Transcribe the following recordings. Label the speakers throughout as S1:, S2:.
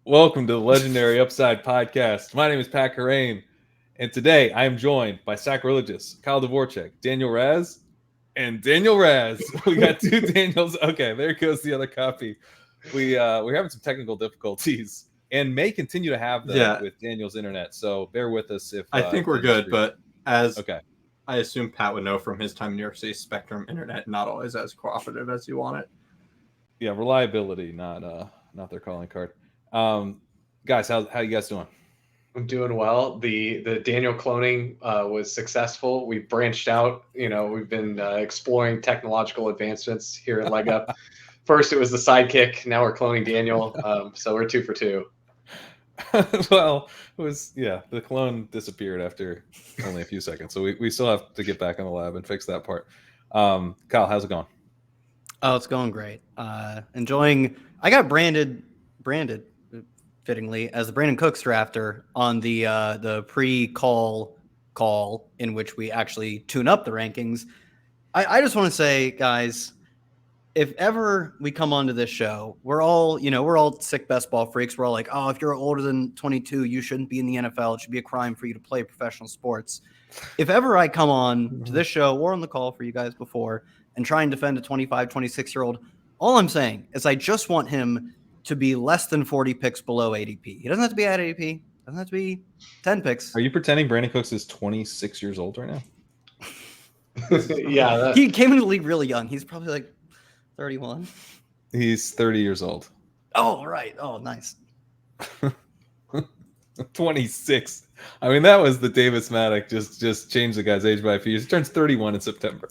S1: Welcome to the Legendary Upside Podcast. My name is Pat Carane, and today I am joined by Sackreligious, Kyle Dvorchak, Daniel Racz, and Daniel Racz. We got two Daniels. Okay, there goes the other copy. We're having some technical difficulties and may continue to have them with Daniel's internet. So bear with us if
S2: I think we're good, but as
S1: okay.
S2: I assume Pat would know from his time in New York City, Spectrum internet not always as cooperative as you want it.
S1: Yeah, reliability, not their calling card. Guys, how you guys doing?
S3: I'm doing well. The Daniel cloning was successful. We branched out. We've been exploring technological advancements here at Leg Up. First, it was the sidekick. Now we're cloning Daniel. So we're 2 for 2.
S1: Well, it was the clone disappeared after only a few seconds, so we still have to get back in the lab and fix that part. Kyle, how's it going?
S4: Oh, it's going great. Enjoying. I got branded fittingly as the Brandin Cooks drafter on the pre-call in which we actually tune up the rankings. I just want to say, guys, if ever we come onto this show, we're all sick best ball freaks. We're all like, oh, if you're older than 22, you shouldn't be in the NFL. It should be a crime for you to play professional sports. If ever I come on to this show or on the call for you guys before and try and defend a 25, 26-year-old, all I'm saying is I just want him to be less than 40 picks below ADP. He doesn't have to be at ADP. He doesn't have to be 10 picks.
S1: Are you pretending Brandin Cooks is 26 years old right now?
S3: Yeah.
S4: He came into the league really young. He's probably like 31.
S1: He's 30 years old.
S4: Oh, right. Oh, nice.
S1: 26. I mean, that was the Davis Maddock just changed the guy's age by a few years. He turns 31 in September.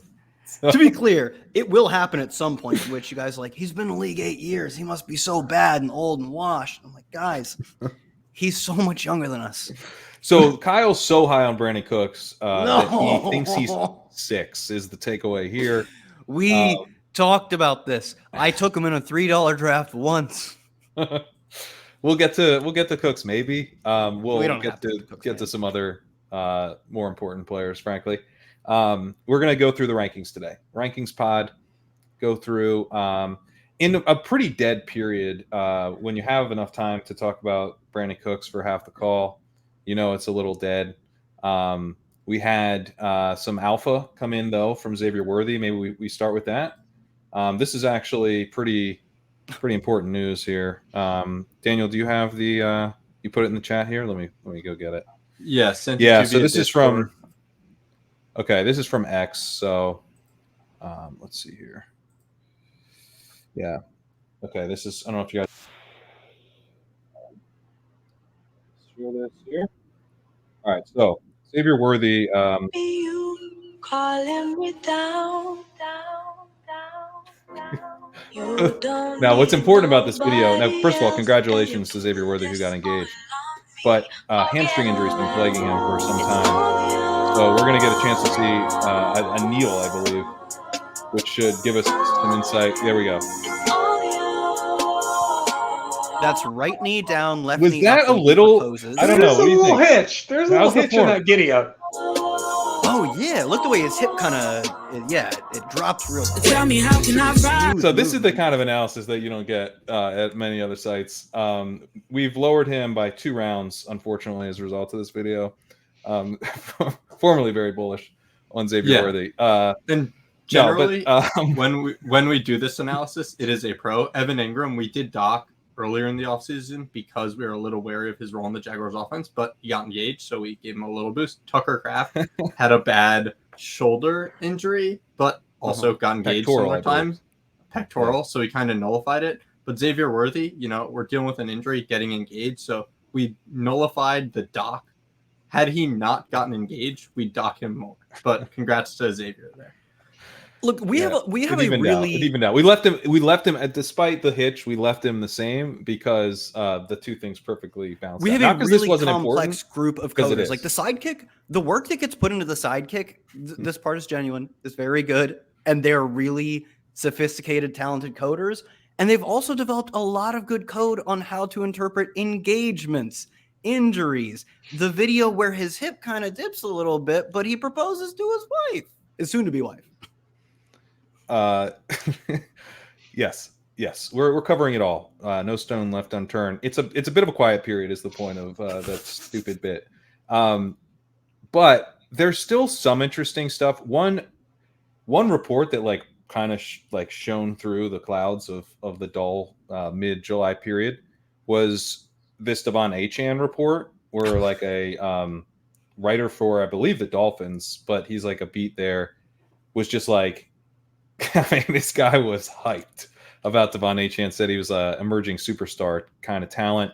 S1: So.
S4: To be clear, it will happen at some point in which you guys are like, he's been in the league 8 years. He must be so bad and old and washed. I'm like, guys, he's so much younger than us.
S1: So Kyle's so high on Brandin Cooks that he thinks he's 6 is the takeaway here.
S4: We talked about this. I took him in a $3 draft once.
S1: We'll get to Cooks maybe. We'll get to some other more important players, frankly. We're going to go through the rankings today. Rankings pod, go through in a pretty dead period. When you have enough time to talk about Brandin Cooks for half the call, it's a little dead. We had some alpha come in, though, from Xavier Worthy. Maybe we start with that. This is actually pretty important news here. Daniel, do you have the you put it in the chat here? Let me go get it.
S2: Yeah.
S1: So this is from. Okay, this is from X. So let's see here. Yeah. Okay, this is. I don't know if you guys. Show this here. All right. So Xavier Worthy.
S5: You calling me down.
S1: Now, what's important about this video? Now, first of all, congratulations to Xavier Worthy who got engaged. But hamstring injury has been plaguing him for some time. So we're going to get a chance to see a kneel, I believe, which should give us some insight. There we go.
S4: That's right knee down, left
S1: Was
S4: knee
S1: that
S4: up.
S1: A little? I don't know. What do you think?
S3: Hitch. There's a little hitch in that giddy up.
S4: Oh, yeah. Look the way his hip kind of, it drops real quick.
S5: Tell me, how can I ride?
S1: So this is the kind of analysis that you don't get at many other sites. We've lowered him by 2 rounds, unfortunately, as a result of this video. Formerly very bullish on Xavier Worthy.
S2: And generally, when we do this analysis, it is a pro. Evan Ingram, we did dock earlier in the offseason because we were a little wary of his role in the Jaguars offense, but he got engaged, so we gave him a little boost. Tucker Kraft had a bad shoulder injury, but also got engaged similar times. Pectoral, so we kind of nullified it. But Xavier Worthy, we're dealing with an injury, getting engaged, so we nullified the dock. Had he not gotten engaged, we'd dock him more. But congrats to Xavier there.
S4: Look, we have a really
S1: even now. We left him despite the hitch. We left him the same because the two things perfectly balanced.
S4: We have
S1: out.
S4: a really complex group of coders. Like the sidekick, the work that gets put into the sidekick. This part is genuine. It's very good, and they're really sophisticated, talented coders. And they've also developed a lot of good code on how to interpret engagements, injuries. The video where his hip kind of dips a little bit, but he proposes to his wife, his soon-to-be wife.
S1: Yes. Yes, we're covering it all. No stone left unturned. It's a bit of a quiet period is the point of that stupid bit. But there's still some interesting stuff. One report that like kind of shone through the clouds of the dull mid-July period was this De'Von Achane report, where like a writer for, I believe, the Dolphins, but he's like a beat there, was just like, I mean, this guy was hyped about De'Von Achane, said he was a emerging superstar kind of talent.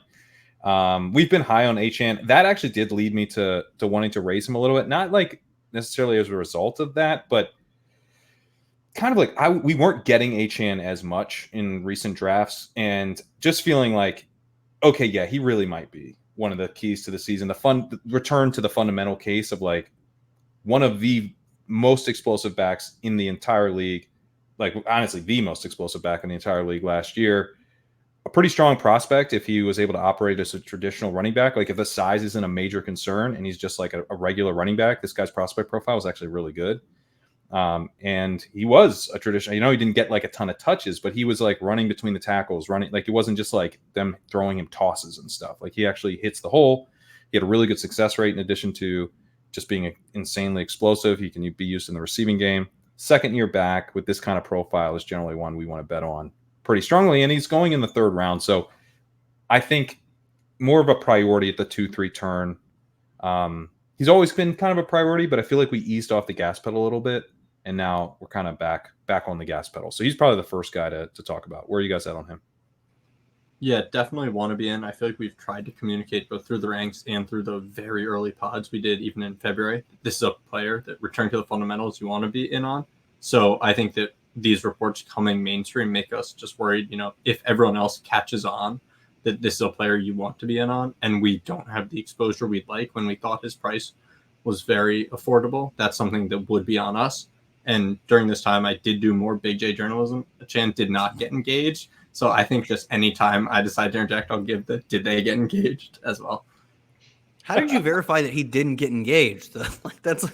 S1: We've been high on Achane. That actually did lead me to wanting to raise him a little bit, not like necessarily as a result of that, but kind of like we weren't getting Achane as much in recent drafts, and just feeling like, okay, yeah, he really might be one of the keys to the season. The return to the fundamental case of like one of the most explosive backs in the entire league, like honestly the most explosive back in the entire league last year. A pretty strong prospect if he was able to operate as a traditional running back. Like if the size isn't a major concern and he's just like a regular running back, this guy's prospect profile was actually really good. And he was a traditional, he didn't get like a ton of touches, but he was like running between the tackles, running, like it wasn't just like them throwing him tosses and stuff. Like he actually hits the hole. He had a really good success rate in addition to just being insanely explosive. He can be used in the receiving game. Second year back with this kind of profile is generally one we want to bet on pretty strongly. And he's going in the third round. So I think more of a priority at the 2-3 turn. He's always been kind of a priority, but I feel like we eased off the gas pedal a little bit. And now we're kind of back on the gas pedal. So he's probably the first guy to talk about. Where are you guys at on him?
S2: Yeah, definitely want to be in. I feel like we've tried to communicate both through the ranks and through the very early pods we did even in February. This is a player that returned to the fundamentals you want to be in on. So I think that these reports coming mainstream make us just worried, if everyone else catches on, that this is a player you want to be in on, and we don't have the exposure we'd like when we thought his price was very affordable. That's something that would be on us. And during this time, I did do more Big J journalism. Achane did not get engaged. So I think just any time I decide to interject, I'll give the did they get engaged as well.
S4: How did you verify that he didn't get engaged? Like that's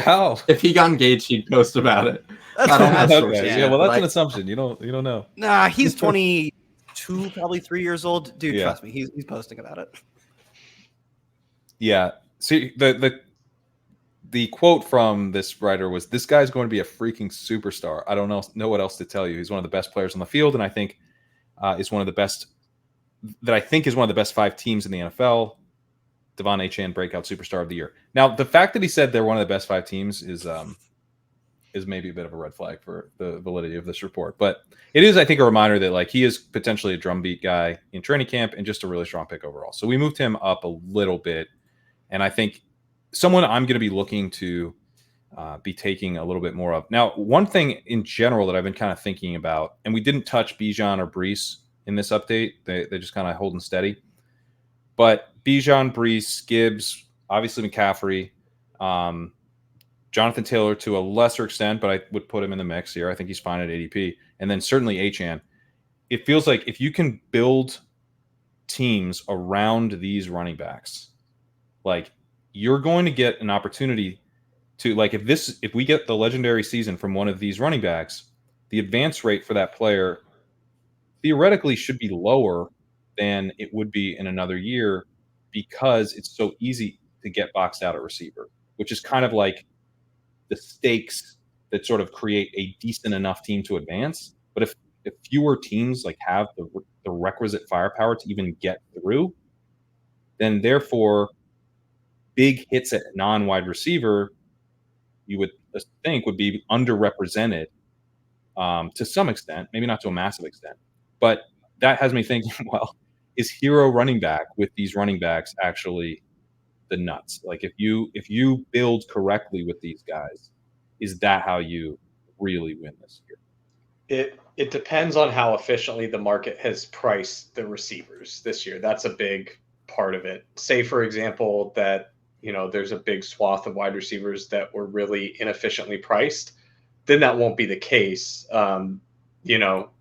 S1: how?
S2: If he got engaged, he'd post about it.
S1: Okay. Yeah, well, that's an assumption. You don't know.
S4: Nah, he's 22, probably 3 years old. Dude, trust me, he's posting about it.
S1: Yeah. See, the quote from this writer was, "This guy's going to be a freaking superstar. I don't know what else to tell you. He's one of the best players on the field, and I think is one of the best. That I think is one of the best 5 teams in the NFL. De'Von Achane, breakout superstar of the year." Now, the fact that he said they're one of the best 5 teams is maybe a bit of a red flag for the validity of this report. But it is, I think, a reminder that like he is potentially a drumbeat guy in training camp and just a really strong pick overall. So we moved him up a little bit, and I think someone I'm going to be looking to be taking a little bit more of. Now, one thing in general that I've been kind of thinking about, and we didn't touch Bijan or Breece in this update. They're just kind of holding steady. But Bijan, Breece, Gibbs, obviously McCaffrey, Jonathan Taylor to a lesser extent, but I would put him in the mix here. I think he's fine at ADP. And then certainly Achane. It feels like if you can build teams around these running backs, like you're going to get an opportunity to, like, if we get the legendary season from one of these running backs, the advance rate for that player theoretically should be lower than it would be in another year because it's so easy to get boxed out at receiver, which is kind of like the stakes that sort of create a decent enough team to advance. But if fewer teams like have the requisite firepower to even get through, then therefore big hits at non-wide receiver, you would think would be underrepresented to some extent, maybe not to a massive extent. But that has me thinking, well, is hero running back with these running backs actually the nuts? Like if you build correctly with these guys, is that how you really win this year?
S3: It depends on how efficiently the market has priced the receivers this year. That's a big part of it. Say, for example, that there's a big swath of wide receivers that were really inefficiently priced, then that won't be the case,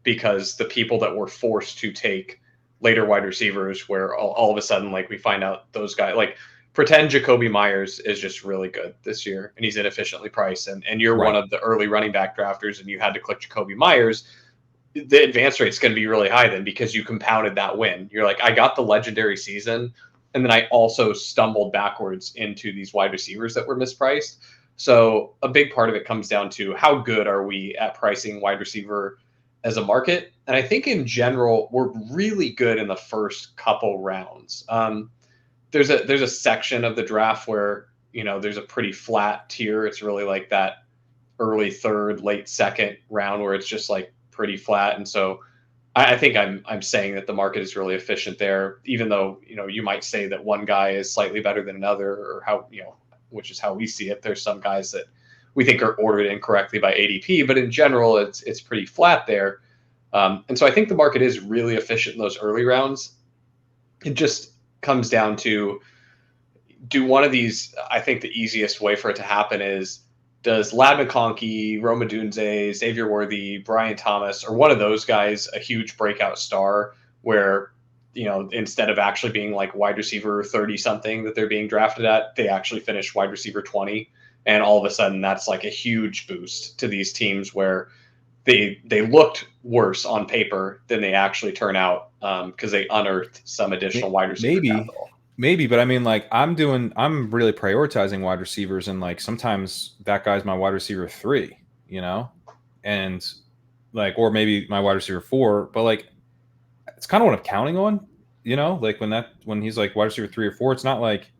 S3: because the people that were forced to take later wide receivers where all of a sudden, like we find out those guys, like pretend Jacoby Myers is just really good this year and he's inefficiently priced and you're one of the early running back drafters and you had to click Jacoby Myers. the advance rate is going to be really high then because you compounded that win. You're like, I got the legendary season, and then I also stumbled backwards into these wide receivers that were mispriced. So a big part of it comes down to how good are we at pricing wide receiver as a market. And I think in general, we're really good in the first couple rounds. There's a section of the draft where, there's a pretty flat tier. It's really like that early third, late second round where it's just like pretty flat. And so I think I'm saying that the market is really efficient there, even though, you might say that one guy is slightly better than another, or how, which is how we see it. There's some guys that we think are ordered incorrectly by ADP, but in general, it's pretty flat there. And so I think the market is really efficient in those early rounds. It just comes down to, do one of these. I think the easiest way for it to happen is, does Ladd McConkey, Rhamondre, Xavier Worthy, Brian Thomas, or one of those guys a huge breakout star where, instead of actually being like wide receiver 30 something that they're being drafted at, they actually finish wide receiver 20. And all of a sudden that's like a huge boost to these teams where they looked worse on paper than they actually turn out because they unearthed some additional wide receiver capital.
S1: Maybe, but I mean, like I'm really prioritizing wide receivers, and like sometimes that guy's my wide receiver 3, and like, or maybe my wide receiver 4, but like it's kind of what I'm counting on, like when he's like wide receiver 3 or 4, it's not like,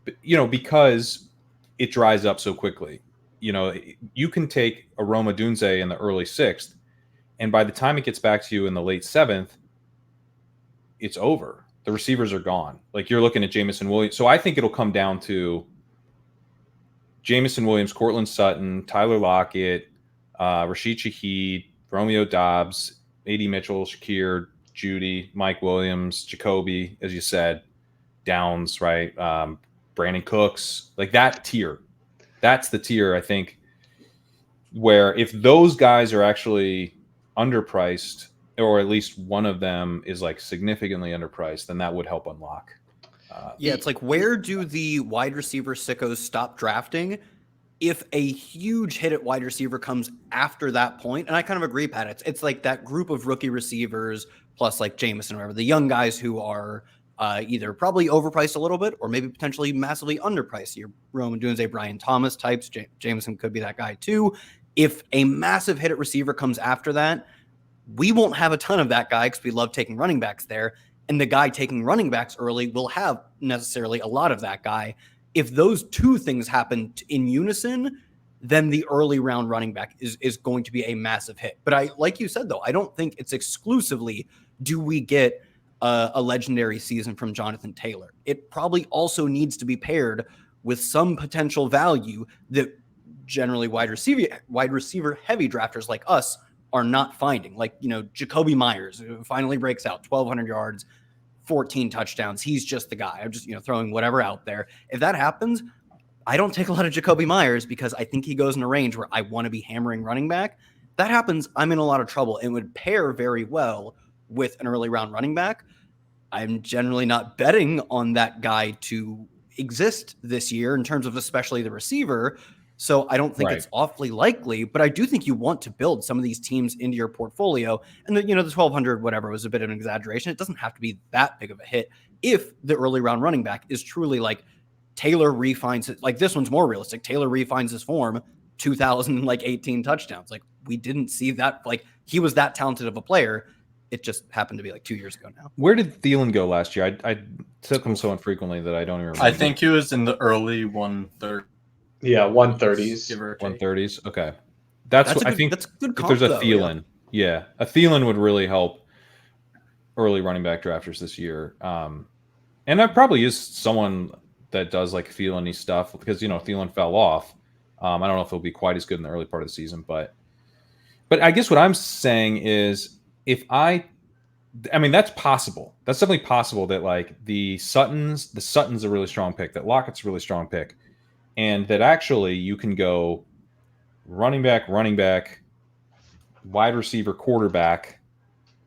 S1: because it dries up so quickly. You can take a Rhamondre in the early 6th, and by the time it gets back to you in the late 7th, it's over. The receivers are gone. Like you're looking at Jameson Williams. So I think it'll come down to Jameson Williams, Cortland Sutton, Tyler Lockett, Rashid Shaheed, Romeo Dobbs, A.D. Mitchell, Shakir, Judy, Mike Williams, Jacoby, as you said, Downs, right? Brandin Cooks, like that tier. That's the tier, I think, where if those guys are actually underpriced, or at least one of them is like significantly underpriced, then that would help unlock.
S4: It's like, where do the wide receiver sickos stop drafting if a huge hit at wide receiver comes after that point? And I kind of agree, Pat. It's like that group of rookie receivers plus like Jameson or whatever, the young guys who are either probably overpriced a little bit or maybe potentially massively underpriced. Your Rhamondre, Brian Thomas types. Jameson could be that guy too. If a massive hit at receiver comes after that, we won't have a ton of that guy because we love taking running backs there. And the guy taking running backs early will have necessarily a lot of that guy. If those two things happen in unison, then the early round running back is going to be a massive hit. But like you said, though, I don't think it's exclusively do we get a legendary season from Jonathon Taylor. It probably also needs to be paired with some potential value that generally wide receiver heavy drafters like us are not finding. Like, Jacoby Myers finally breaks out 1,200 yards, 14 touchdowns. He's just the guy. I'm just, throwing whatever out there. If that happens, I don't take a lot of Jacoby Myers because I think he goes in a range where I want to be hammering running back. That happens, I'm in a lot of trouble. It would pair very well with an early round running back. I'm generally not betting on that guy to exist this year in terms of especially the receiver. So I don't think it's awfully likely, but I do think you want to build some of these teams into your portfolio. And the 1,200, whatever, was a bit of an exaggeration. It doesn't have to be that big of a hit if the early round running back is truly like Taylor refines it. Like this one's more realistic. Taylor refines his form, 2018 touchdowns. Like we didn't see that. Like he was that talented of a player. It just happened to be like 2 years ago now.
S1: Where did Thielen go last year? I took him so infrequently that I don't even remember.
S2: I think he was in the early 130s.
S3: Yeah, 130s.
S1: 130s. Okay. That's what I think.
S4: That's good comp,
S1: if there's a Thielen. Yeah. A Thielen would really help early running back drafters this year. And that probably is someone that does like Thielen-y stuff because, Thielen fell off. I don't know if he'll be quite as good in the early part of the season, but I guess what I'm saying is I mean, that's possible. That's definitely possible that like the Sutton's a really strong pick, that Lockett's a really strong pick. And that actually you can go running back, wide receiver, quarterback,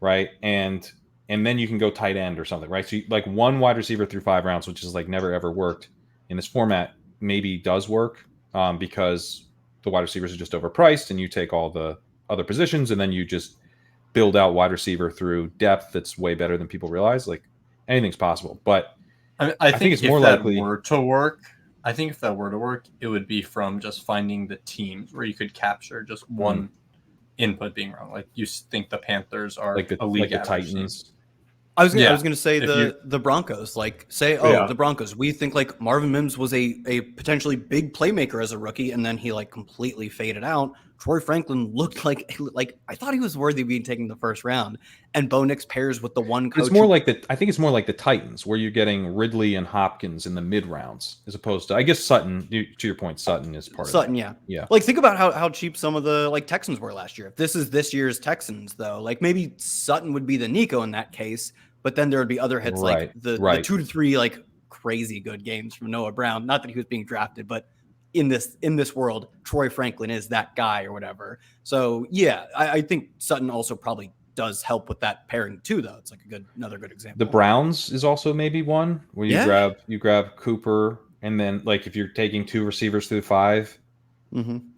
S1: right? And then you can go tight end or something, right? So like one wide receiver through 5 rounds, which is like never ever worked in this format, maybe does work because the wide receivers are just overpriced and you take all the other positions, and then you just build out wide receiver through depth that's way better than people realize. Like anything's possible, but
S2: I think it's more likely to work. I think if that were to work, it would be from just finding the teams where you could capture just one input being wrong. Like you think the Panthers are
S1: like the Titans.
S4: I was going to say the Broncos. Like the Broncos. We think like Marvin Mims was a potentially big playmaker as a rookie, and then he like completely faded out. Troy Franklin looked like I thought he was worthy of being taken in the first round. And Bo Nix pairs with the one coach.
S1: It's more like I think it's more like the Titans, where you're getting Ridley and Hopkins in the mid rounds, as opposed to, I guess, Sutton. To your point, Sutton is part of
S4: Sutton.
S1: Yeah.
S4: Like think about how cheap some of the like Texans were last year. If this is this year's Texans, though, like maybe Sutton would be the Nico in that case, but then there would be other hits like the 2 to 3 like crazy good games from Noah Brown. Not that he was being drafted, but in this world, Troy Franklin is that guy or whatever. So yeah, I think Sutton also probably does help with that pairing too, though. It's like another good example.
S1: The Browns is also maybe one where you grab Cooper, and then like if you're taking 2 receivers through 5,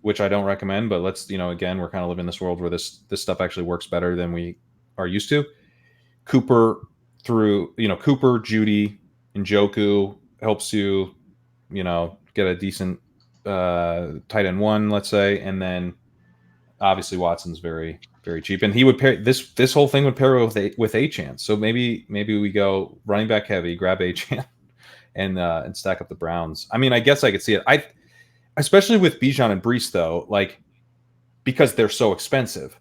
S1: which I don't recommend, but let's again, we're kind of living in this world where this stuff actually works better than we are used to. Cooper through Cooper, Judy, and Njoku helps you get a decent tight end 1, let's say, and then obviously Watson's very, very cheap, and he would pair this whole thing would pair with Achane. So maybe we go running back heavy, grab Achane, and stack up the Browns. I mean, I guess I could see it. Especially with Bijan and Breece though, like because they're so expensive.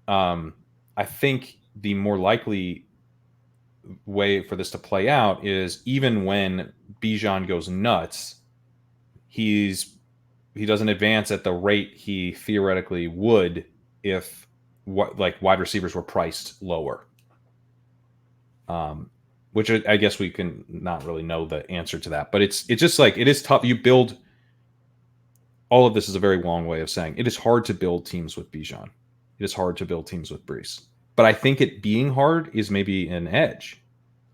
S1: I think the more likely way for this to play out is even when Bijan goes nuts, he doesn't advance at the rate he theoretically would if wide receivers were priced lower. Which I guess we can not really know the answer to that, but it's just like it is tough. You build all of this is a very long way of saying it is hard to build teams with Bijan. It is hard to build teams with Breece. But I think it being hard is maybe an edge.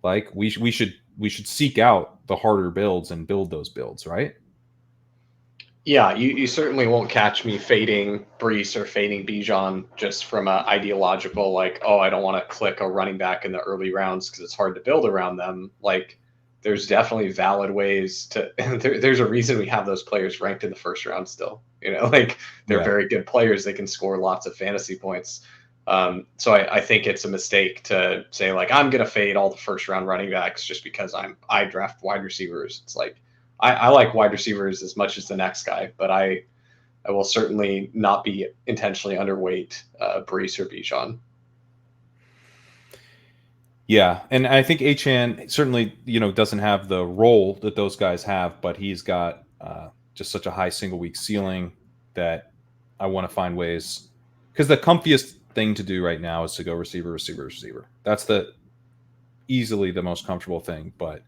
S1: Like we should seek out the harder builds and build those builds, right?
S3: Yeah, you certainly won't catch me fading Breece or fading Bijan just from an ideological, like, oh, I don't want to click a running back in the early rounds because it's hard to build around them. Like, there's definitely valid ways to there's a reason we have those players ranked in the first round still. Like they're very good players. They can score lots of fantasy points. So I think it's a mistake to say, like, I'm going to fade all the first round running backs just because I draft wide receivers. It's like, I like wide receivers as much as the next guy, but I will certainly not be intentionally underweight Breece or Bijan.
S1: Yeah, and I think Achane certainly doesn't have the role that those guys have, but he's got just such a high single week ceiling that I want to find ways, because the comfiest thing to do right now is to go receiver. That's easily the most comfortable thing, but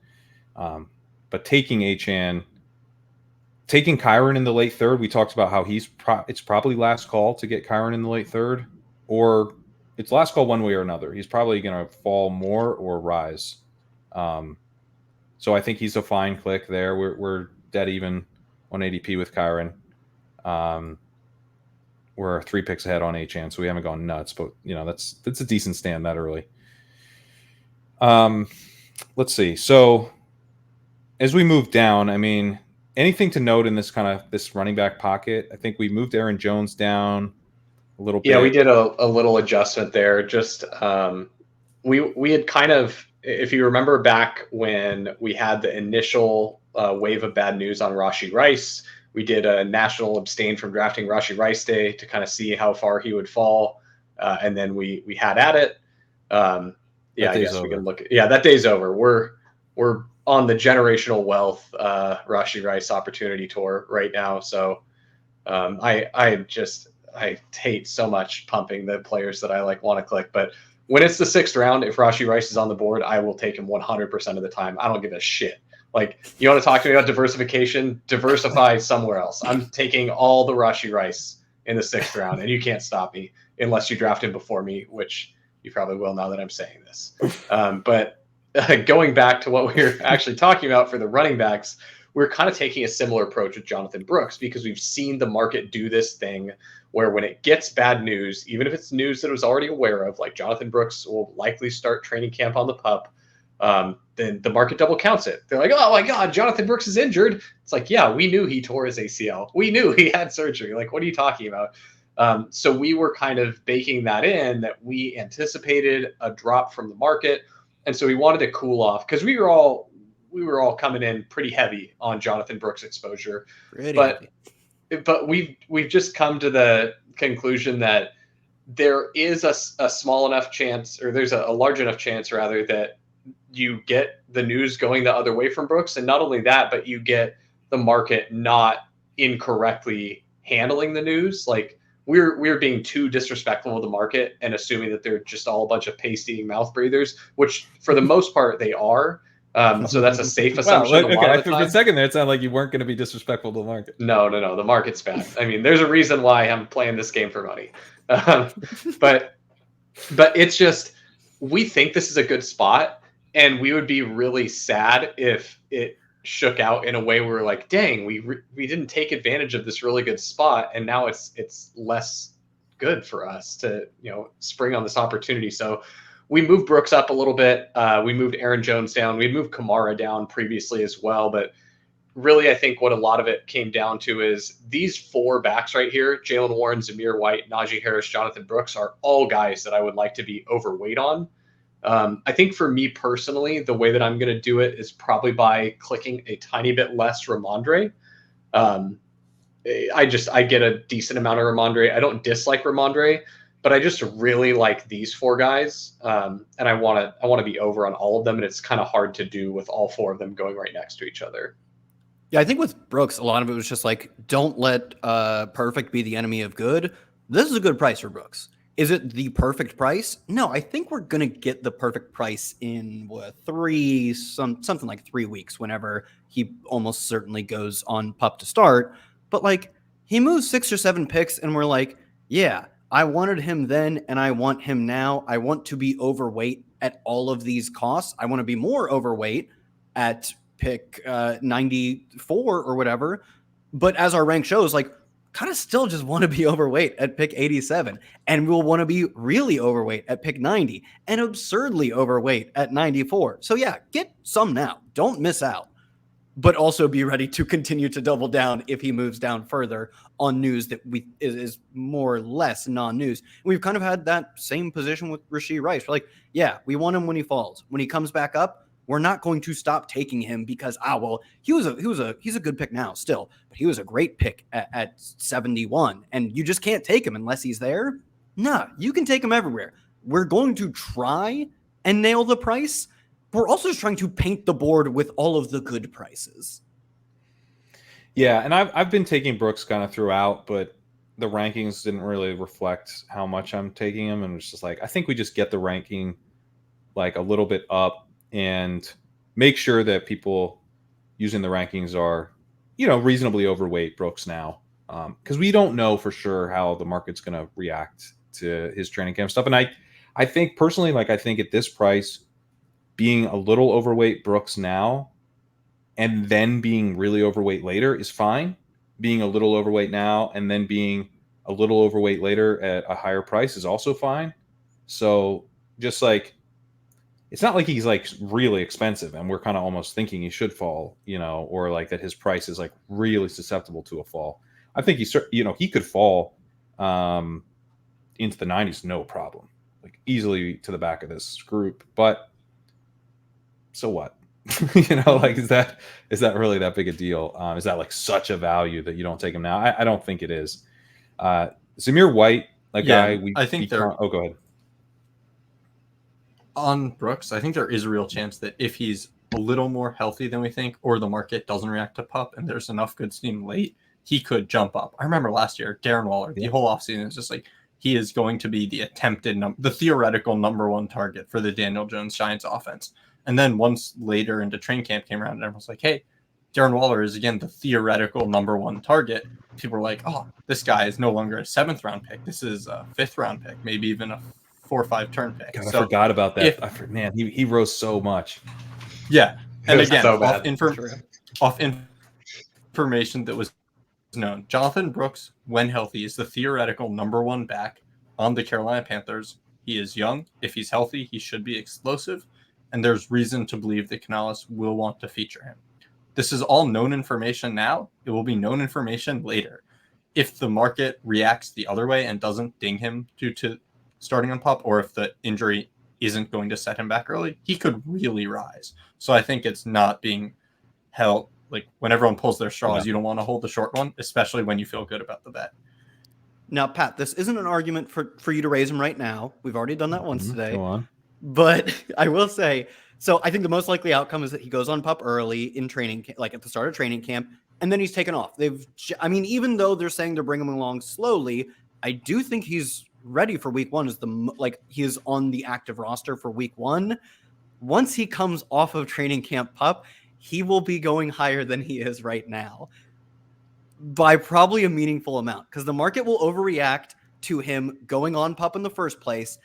S1: taking Achane, taking Kyren in the late third, we talked about how it's probably last call to get Kyren in the late third, or it's last call one way or another. He's probably going to fall more or rise. So I think he's a fine click there. We're dead even on ADP with Kyren. We're 3 picks ahead on Achane, so we haven't gone nuts, but that's a decent stand that early. Let's see. So as we move down, I mean, anything to note in this running back pocket? I think we moved Aaron Jones down a little bit.
S3: Yeah, we did a little adjustment there. Just we had kind of, if you remember back when we had the initial wave of bad news on Rashee Rice, we did a national abstain from drafting Rashee Rice day to kind of see how far he would fall, and then we had at it. I guess we can look. That day's over. We're on the generational wealth Rashee Rice opportunity tour right now. So I hate so much pumping the players that I want to click, but when it's the 6th round, if Rashee Rice is on the board, I will take him 100% of the time. I don't give a shit. Like, you want to talk to me about diversification? Diversify somewhere else. I'm taking all the Rashee Rice in the 6th round, and you can't stop me unless you draft him before me, which you probably will now that I'm saying this. But going back to what we were actually talking about for the running backs, we're kind of taking a similar approach with Jonathon Brooks because we've seen the market do this thing where when it gets bad news, even if it's news that it was already aware of, like Jonathon Brooks will likely start training camp on the pup, then the market double counts it. They're like, oh my God, Jonathon Brooks is injured. It's like, yeah, we knew he tore his ACL. We knew he had surgery. Like, what are you talking about? So we were kind of baking that in, that we anticipated a drop from the market. And so we wanted to cool off because we were all coming in pretty heavy on Jonathon Brooks exposure. But we've just come to the conclusion that there is a small enough chance, or there's a large enough chance rather, that you get the news going the other way from Brooks. And not only that, but you get the market not incorrectly handling the news. Like we're being too disrespectful of the market and assuming that they're just all a bunch of paste-eating mouth breathers, which for the most part they are. So that's a safe assumption.
S1: Okay, for a second there, it sounded like you weren't going to be disrespectful to the market.
S3: No. The market's bad. I mean, there's a reason why I'm playing this game for money. But it's just, we think this is a good spot, and we would be really sad if it shook out in a way where we're like, dang, we didn't take advantage of this really good spot, and now it's less good for us to spring on this opportunity. So we moved Brooks up a little bit. We moved Aaron Jones down. We moved Kamara down previously as well. But really, I think what a lot of it came down to is these 4 backs right here, Jaylen Warren, Zamir White, Najee Harris, Jonathon Brooks, are all guys that I would like to be overweight on. I think for me personally, the way that I'm going to do it is probably by clicking a tiny bit less Rhamondre. I get a decent amount of Rhamondre. I don't dislike Rhamondre, but I just really like these 4 guys, and I want to be over on all of them, and it's kind of hard to do with all 4 of them going right next to each other.
S4: Yeah, I think with Brooks, a lot of it was just like, don't let perfect be the enemy of good. This is a good price for Brooks. Is it the perfect price? No, I think we're going to get the perfect price in something like 3 weeks, whenever he almost certainly goes on pup to start. But like, he moves 6 or 7 picks, and we're like, yeah, I wanted him then, and I want him now. I want to be overweight at all of these costs. I want to be more overweight at pick 94 or whatever. But as our rank shows, like, kind of still just want to be overweight at pick 87. And we'll want to be really overweight at pick 90 and absurdly overweight at 94. So yeah, get some now. Don't miss out. But also be ready to continue to double down if he moves down further on news that is more or less non-news. And we've kind of had that same position with Rashee Rice. We're like, yeah, we want him when he falls. When he comes back up, we're not going to stop taking him because he's a good pick now still, but he was a great pick at 71, and you just can't take him unless he's there. Nah, you can take him everywhere. We're going to try and nail the price. We're also just trying to paint the board with all of the good prices.
S1: Yeah, and I've been taking Brooks kind of throughout, but the rankings didn't really reflect how much I'm taking him, and it's just like, I think we just get the ranking like a little bit up and make sure that people using the rankings are, reasonably overweight Brooks now, because we don't know for sure how the market's going to react to his training camp stuff. And I think personally, I think at this price, being a little overweight Brooks now and then being really overweight later is fine. Being a little overweight now and then being a little overweight later at a higher price is also fine. So just it's not like he's really expensive and we're kind of almost thinking he should fall, or that his price is really susceptible to a fall. I think he could fall into the 90s, no problem, easily to the back of this group. But so what? Is that really that big a deal? Is that such a value that you don't take him now? I don't think it is. Zamir White, guy.
S2: I think they're.
S1: Oh, go ahead.
S2: On Brooks, I think there is a real chance that if he's a little more healthy than we think, or the market doesn't react to pup, and there's enough good steam late, he could jump up. I remember last year, Darren Waller, the whole offseason was just he is going to be the the theoretical number 1 target for the Daniel Jones Giants offense. And then once later into training camp came around, and everyone's like, hey, Darren Waller is again the theoretical number 1 target. People were like, oh, this guy is no longer a 7th round pick. This is a 5th round pick, maybe even a 4 or 5 turn pick.
S1: God, I forgot about that. Man, he rose so much.
S2: Yeah. And again,
S3: so
S2: information that was known. Jonathan Brooks, when healthy, is the theoretical number 1 back on the Carolina Panthers. He is young. If he's healthy, he should be explosive, and there's reason to believe that Canales will want to feature him. This is all known information now. It will be known information later. If the market reacts the other way and doesn't ding him due to starting on PUP, or if the injury isn't going to set him back early, he could really rise. So I think it's not being held, like when everyone pulls their straws, you don't want to hold the short one, especially when you feel good about the bet.
S4: Now, Pat, this isn't an argument for you to raise him right now. We've already done that once today.
S1: Go on.
S4: But I will say, so I think the most likely outcome is that he goes on PUP early in training, like at the start of training camp, and then he's taken off. Even though they're saying they're bringing him along slowly, I do think he's ready for week 1. He is on the active roster for week 1. Once he comes off of training camp PUP, he will be going higher than he is right now by probably a meaningful amount, because the market will overreact to him going on PUP in the first place,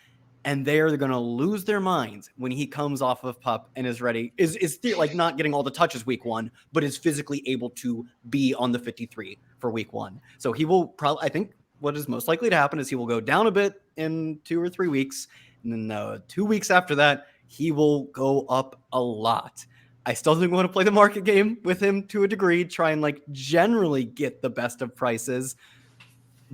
S4: and they're going to lose their minds when he comes off of PUP and is ready, is like not getting all the touches week 1, but is physically able to be on the 53 for week 1. So he will probably, I think what is most likely to happen is he will go down a bit in 2 or 3 weeks, and then 2 weeks after that, he will go up a lot. I still think we want to play the market game with him to a degree, try and like generally get the best of prices.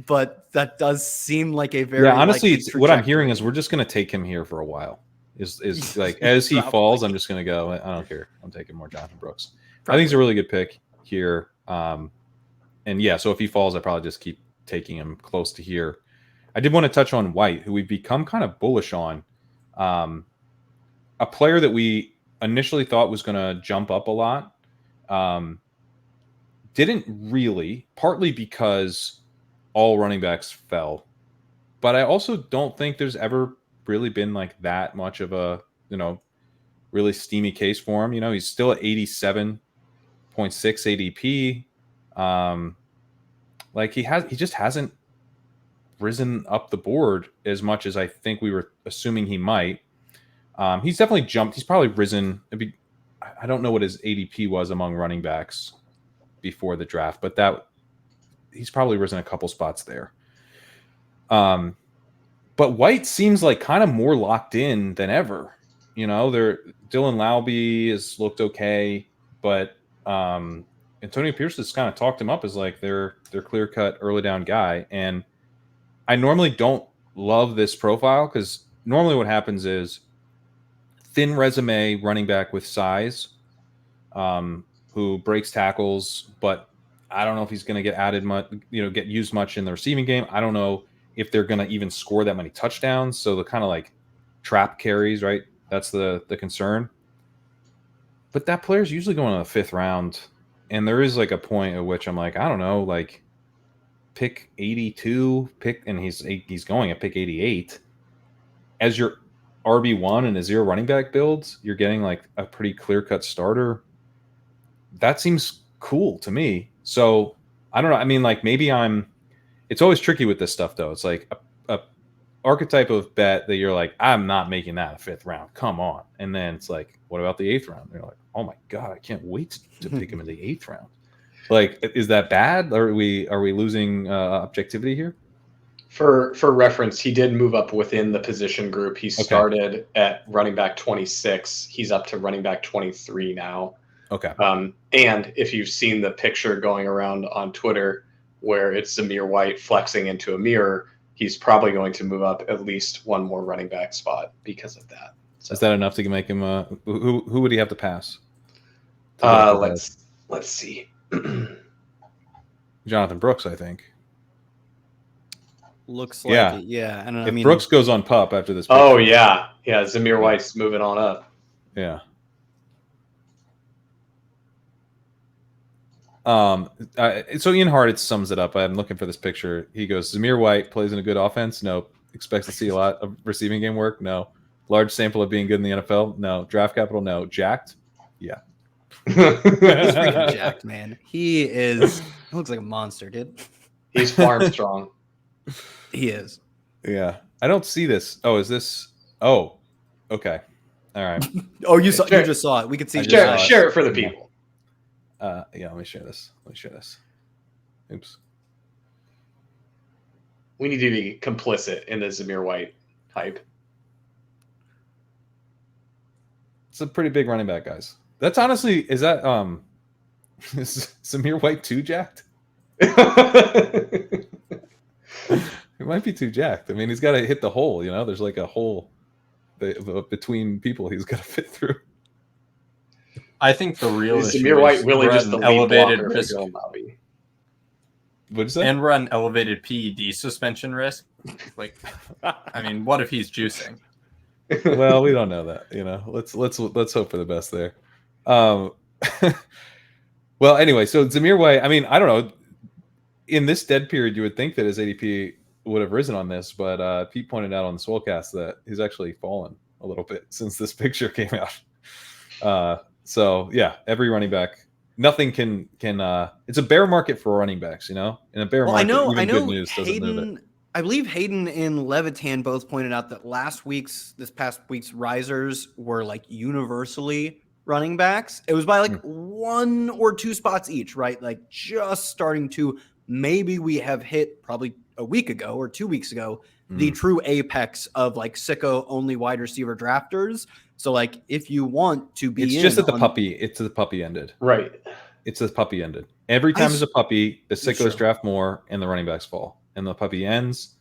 S4: But that does seem like a very
S1: honestly, what I'm hearing is we're just going to take him here for a while. Is like as he falls, I'm just going to go. I don't care. I'm taking more Jonathan Brooks. Probably. I think he's a really good pick here. And yeah, so if he falls, I probably just keep taking him close to here. I did want to touch on White, who we've become kind of bullish on. A player that we initially thought was going to jump up a lot. Didn't really, partly because all running backs fell. But I also don't think there's ever really been like that much of a, really steamy case for him. He's still at 87.6 ADP. He just hasn't risen up the board as much as I think we were assuming he might. He's definitely jumped. He's probably risen. I don't know what his ADP was among running backs before the draft, but he's probably risen a couple spots there. But White seems like kind of more locked in than ever. Dylan Laube has looked okay, but Antonio Pierce has kind of talked him up as like their clear-cut early down guy. And I normally don't love this profile because normally what happens is thin resume running back with size, who breaks tackles, but I don't know if he's going to get added much, get used much in the receiving game. I don't know if they're going to even score that many touchdowns. So the kind of like trap carries, right? That's the concern. But that player's usually going in the 5th round. And there is like a point at which I'm like, I don't know, like pick 82, and he's going at pick 88. As your RB1 and a 0 running back builds, you're getting like a pretty clear-cut starter. That seems cool to me. So I don't know. I mean, like maybe it's always tricky with this stuff though. It's like a archetype of bet that you're like, I'm not making that a 5th round. Come on. And then it's like, what about the 8th round? They're like, oh my God, I can't wait to pick him in the 8th round. Like, is that bad? Are we losing objectivity here?
S3: For reference, he did move up within the position group. He started at running back 26. He's up to running back 23 now.
S1: Okay.
S3: And if you've seen the picture going around on Twitter where it's Zamir White flexing into a mirror, he's probably going to move up at least one more running back spot because of that. So,
S1: is that enough to make him who would he have to pass?
S3: Let's see.
S1: Jonathan Brooks, I think.
S4: Looks like it, yeah. I don't know.
S1: If Brooks goes on PUP after this
S3: picture. Oh yeah. Zamir White's moving on up.
S1: Yeah. So Ian Hart sums it up. I'm looking for this picture. He goes, Zamir White plays in a good offense? No. Expects to see a lot of receiving game work? No. Large sample of being good in the NFL? No. Draft capital? No. Jacked? Yeah.
S4: He's freaking jacked, man. He looks like a monster, dude.
S3: He's farm strong.
S4: He is.
S1: Yeah. I don't see this. Oh, is this? Oh, okay. All right.
S4: You just saw it. We could see.
S3: Share it for the people.
S1: Let me share this. Oops.
S3: We need to be complicit in the Zamir White hype.
S1: It's a pretty big running back, guys. That's honestly, is that is Zamir White too jacked? It might be too jacked. I mean, he's got to hit the hole. There's like a hole between people he's got to fit through.
S2: I think the real issue
S3: Zamir White
S2: is
S3: really
S2: we're
S3: just
S2: at
S3: the
S2: an
S3: lead
S2: elevated
S3: blocker
S2: risk.
S3: for Joe Bobby.
S1: What'd you say?
S2: And we're at an elevated PED suspension risk. Like, I mean, what if he's juicing?
S1: Well, we don't know that. Let's hope for the best there. Well, anyway, so Zamir White. I mean, I don't know. In this dead period, you would think that his ADP would have risen on this, but Pete pointed out on the Swolecast that he's actually fallen a little bit since this picture came out. So yeah, every running back, nothing can. It's a bear market for running backs, In a bear market,
S4: I know.
S1: Good news doesn't move it.
S4: I believe Hayden and Levitan both pointed out that this past week's risers were like universally running backs. It was by like 1 or 2 spots each, right? Like just starting to, maybe we have hit probably a week ago or 2 weeks ago, the true apex of like sicko only wide receiver drafters. So like if you want to be,
S1: it's just that the puppy ended.
S3: Right.
S1: It's the puppy ended. Every time there's a puppy, the sickos draft more and the running backs fall. And the puppy ends,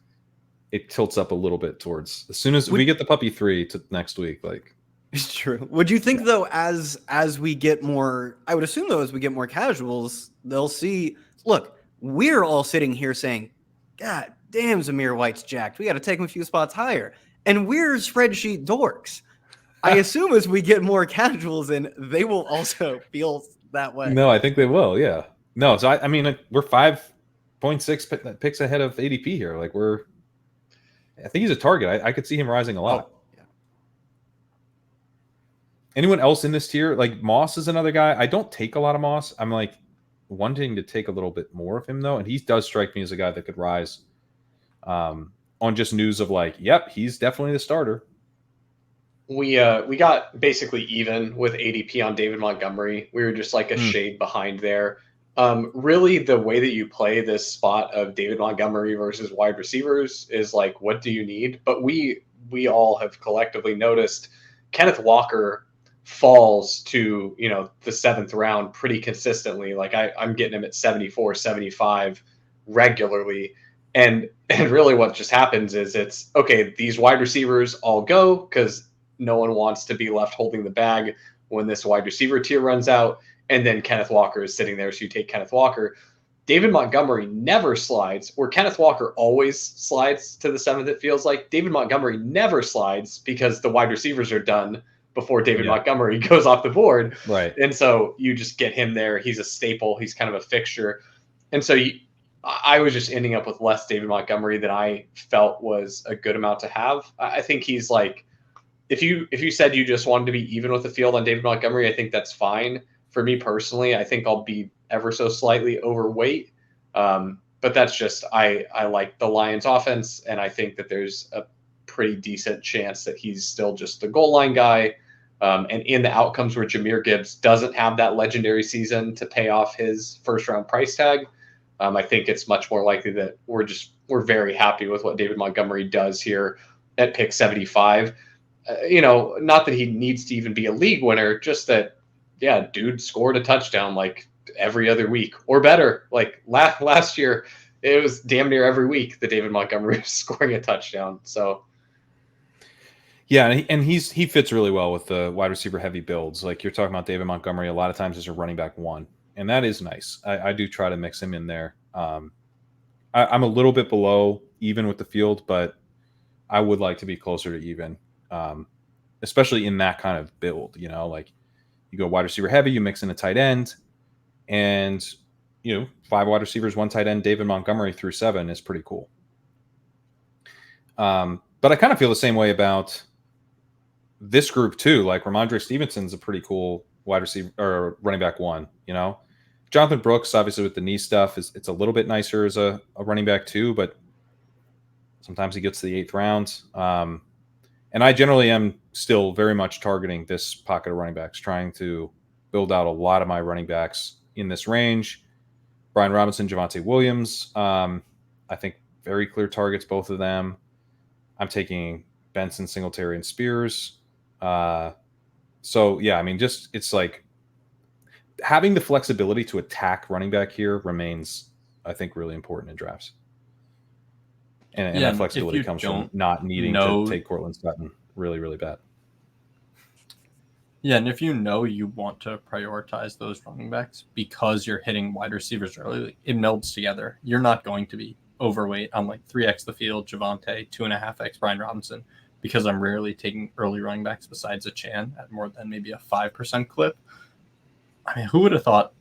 S1: it tilts up a little bit towards as soon as we get the puppy 3 to next week. Like,
S4: it's true. Would you think though, as we get more, I would assume though, as we get more casuals, they'll see, look, we're all sitting here saying, God damn, Zamir White's jacked. We got to take him a few spots higher. And we're spreadsheet dorks. I assume as we get more casuals in, they will also feel that way.
S1: No, I think they will. Yeah. No. So I mean, we're 5.6 picks ahead of ADP here. Like I think he's a target. I could see him rising a lot.
S4: Oh, yeah.
S1: Anyone else in this tier? Like Moss is another guy. I don't take a lot of Moss. I'm like wanting to take a little bit more of him though. And he does strike me as a guy that could rise on just news of like, yep, he's definitely the starter.
S3: We got basically even with ADP on David Montgomery. We were just like a shade behind there. Really, the way that you play this spot of David Montgomery versus wide receivers is like, what do you need? But we all have collectively noticed Kenneth Walker falls to the 7th round pretty consistently. Like I'm getting him at 74, 75 regularly. And really what just happens is it's okay, these wide receivers all go because no one wants to be left holding the bag when this wide receiver tier runs out. And then Kenneth Walker is sitting there, so you take Kenneth Walker. David Montgomery never slides, where Kenneth Walker always slides to the 7th, it feels like. David Montgomery never slides because the wide receivers are done before David Montgomery goes off the board.
S1: Right.
S3: And so you just get him there. He's a staple. He's kind of a fixture. And so I was just ending up with less David Montgomery than I felt was a good amount to have. I think he's like, if you said you just wanted to be even with the field on David Montgomery, I think that's fine. For me personally, I think I'll be ever so slightly overweight. But that's just, I like the Lions offense, and I think that there's a pretty decent chance that he's still just the goal line guy. And in the outcomes where Jahmyr Gibbs doesn't have that legendary season to pay off his first round price tag, I think it's much more likely that we're very happy with what David Montgomery does here at pick 75. Not that he needs to even be a league winner, just that, yeah, dude scored a touchdown like every other week or better. Like last year, it was damn near every week that David Montgomery was scoring a touchdown. So,
S1: yeah, and he fits really well with the wide receiver heavy builds. Like you're talking about David Montgomery, a lot of times as a running back 1, and that is nice. I do try to mix him in there. I'm a little bit below even with the field, but I would like to be closer to even. Especially in that kind of build, like you go wide receiver heavy, you mix in a tight end, and 5 wide receivers, 1 tight end, David Montgomery through 7 is pretty cool. But I kind of feel the same way about this group too. Like Rhamondre Stevenson's a pretty cool wide receiver or running back 1. Jonathan Brooks, obviously with the knee stuff, it's a little bit nicer as a running back 2, but sometimes he gets to the 8th round. And I generally am still very much targeting this pocket of running backs, trying to build out a lot of my running backs, in this range. Brian Robinson, Javonte Williams. I think very clear targets, both of them. I'm taking Benson, Singletary, and Spears. So, yeah, I mean, just it's like having the flexibility to attack running back here remains, I think, really important in drafts. And that flexibility comes from not needing to take Cortland Sutton really, really bad.
S2: Yeah, and if you know you want to prioritize those running backs because you're hitting wide receivers early, it melds together. You're not going to be overweight on like 3x the field, Javonte, 2.5x Brian Robinson, because I'm rarely taking early running backs besides Achane at more than maybe a 5% clip. I mean, who would have thought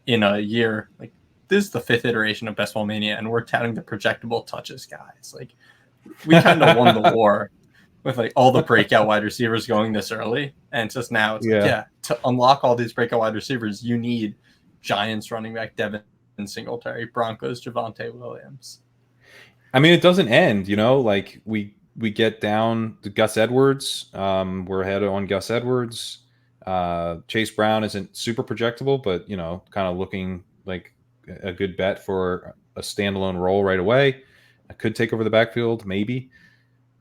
S2: in a year, like this is the 5th iteration of Best Ball Mania, and we're touting the projectable touches guys. Like we kind of won the war with like all the breakout wide receivers going this early. And it's just now, to unlock all these breakout wide receivers, you need Giants running back Devin Singletary, Broncos Javonte Williams.
S1: I mean, it doesn't end, like we get down to Gus Edwards. We're ahead on Gus Edwards. Chase Brown isn't super projectable, but, kind of looking like a good bet for a standalone role right away. I could take over the backfield, maybe.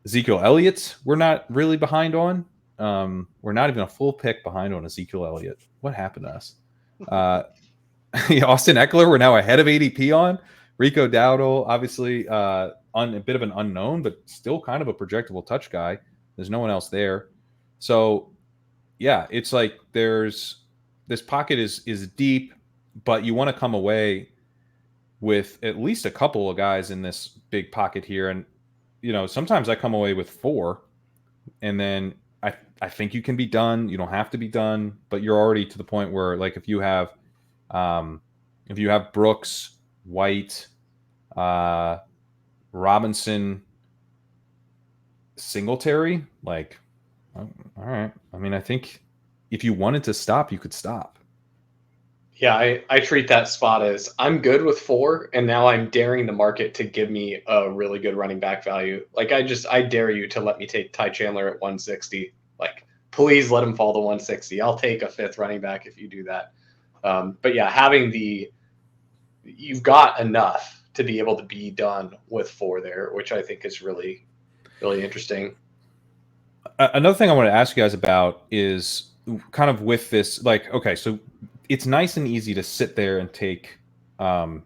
S1: Ezekiel Elliott, we're not really behind on. We're not even a full pick behind on Ezekiel Elliott. What happened to us? Austin Eckler, we're now ahead of ADP on. Rico Dowdle, obviously a bit of an unknown, but still kind of a projectable touch guy. There's no one else there. So, yeah, it's like this pocket is deep, but you want to come away with at least a couple of guys in this big pocket here. And, sometimes I come away with 4, and then I think you can be done. You don't have to be done, but you're already to the point where, like, if you have Brooks, White, Robinson, Singletary, like, all right. I mean, I think if you wanted to stop, you could stop.
S3: Yeah, I treat that spot as I'm good with 4, and now I'm daring the market to give me a really good running back value. Like, I dare you to let me take Ty Chandler at 160. Like, please let him fall to 160. I'll take a 5th running back if you do that. But yeah, you've got enough to be able to be done with 4 there, which I think is really, really interesting.
S1: Another thing I want to ask you guys about is kind of with this, like, okay, so it's nice and easy to sit there and take, 4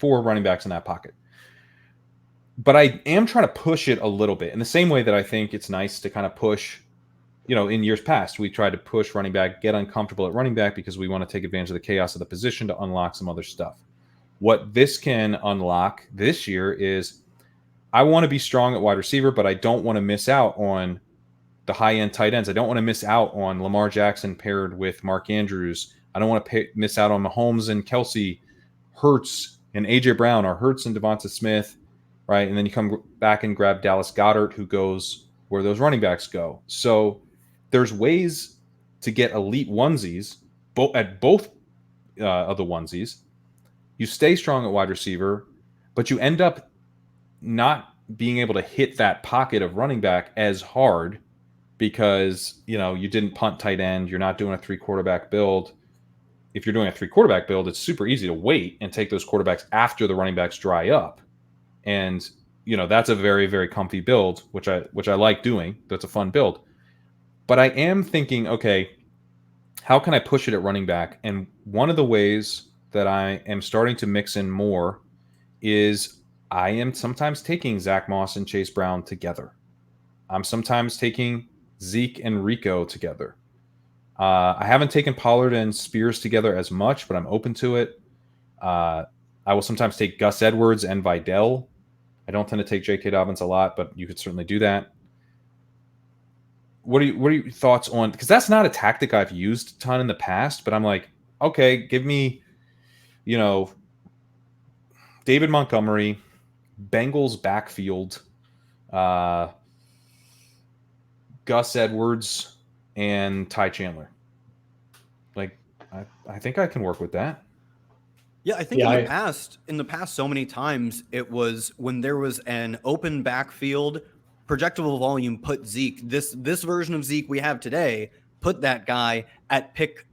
S1: running backs in that pocket. But I am trying to push it a little bit in the same way that I think it's nice to kind of push, in years past, we tried to push running back, get uncomfortable at running back because we want to take advantage of the chaos of the position to unlock some other stuff. What this can unlock this year is I want to be strong at wide receiver, but I don't want to miss out on the high-end tight ends. I don't want to miss out on Lamar Jackson paired with Mark Andrews. I don't want to miss out on Mahomes and Kelsey, Hurts and A.J. Brown, or Hurts and Devonta Smith, right? And then you come back and grab Dallas Goedert, who goes where those running backs go. So there's ways to get elite onesies at both of the onesies. You stay strong at wide receiver, but you end up not being able to hit that pocket of running back as hard because, you didn't punt tight end. You're not doing a 3-quarterback build. If you're doing a 3-quarterback build, it's super easy to wait and take those quarterbacks after the running backs dry up. And, that's a very, very comfy build, which I like doing. That's a fun build. But I am thinking, okay, how can I push it at running back? And one of the ways that I am starting to mix in more is I am sometimes taking Zach Moss and Chase Brown together. I'm sometimes taking Zeke and Rico together. I haven't taken Pollard and Spears together as much, but I'm open to it. I will sometimes take Gus Edwards and Vidal. I don't tend to take J.K. Dobbins a lot, but you could certainly do that. What are your thoughts on? Because that's not a tactic I've used a ton in the past, but I'm like, okay, give me, David Montgomery, Bengals backfield, Gus Edwards, and Ty Chandler. Like, I think I can work with that.
S4: Yeah, I think in the past, so many times it was when there was an open backfield, projectable volume, put Zeke, this version of Zeke we have today, put that guy at pick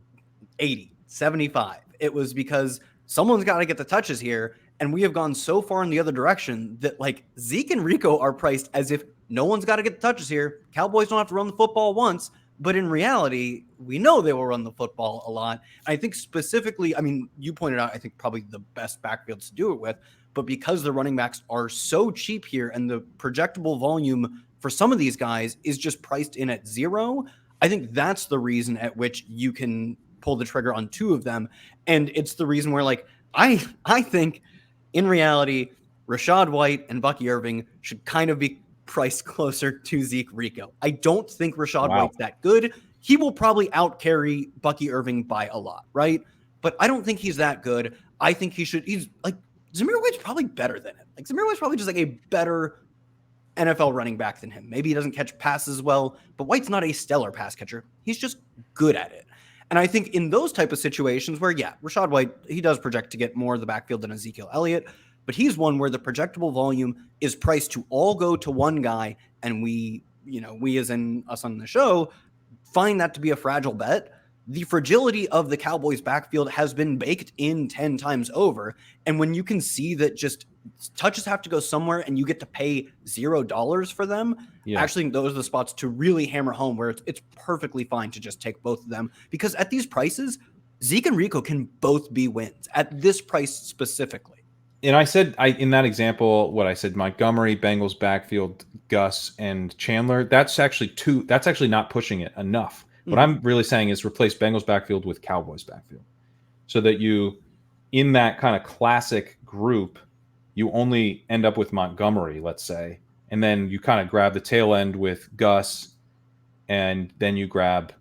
S4: 80, 75. It was because someone's got to get the touches here. And we have gone so far in the other direction that like Zeke and Rico are priced as if no one's got to get the touches here. Cowboys don't have to run the football once. But in reality, we know they will run the football a lot. I think specifically, I mean, you pointed out, I think probably the best backfields to do it with, but because the running backs are so cheap here and the projectable volume for some of these guys is just priced in at 0, I think that's the reason at which you can pull the trigger on 2 of them. And it's the reason where like, I think in reality, Rachaad White and Bucky Irving should kind of be priced closer to Zeke Rico. I don't think Rachaad White's that good. He will probably outcarry Bucky Irving by a lot, right? But I don't think he's that good. I think he's like, Zamir White's probably better than him. Like Zamir White's probably just like a better NFL running back than him. Maybe he doesn't catch passes well, but White's not a stellar pass catcher. He's just good at it. And I think in those type of situations where, yeah, Rachaad White, he does project to get more of the backfield than Ezekiel Elliott, but he's one where the projectable volume is priced to all go to one guy. And we as in us on the show, find that to be a fragile bet. The fragility of the Cowboys backfield has been baked in 10 times over. And when you can see that just touches have to go somewhere and you get to pay $0 for them, actually those are the spots to really hammer home where it's perfectly fine to just take both of them. Because at these prices, Zeke and Rico can both be wins at this price specifically.
S1: And I said, in that example, what I said, Montgomery, Bengals backfield, Gus, and Chandler, that's actually not pushing it enough. What I'm really saying is replace Bengals backfield with Cowboys backfield. So that you, in that kind of classic group, you only end up with Montgomery, let's say, and then you kind of grab the tail end with Gus, and then you grab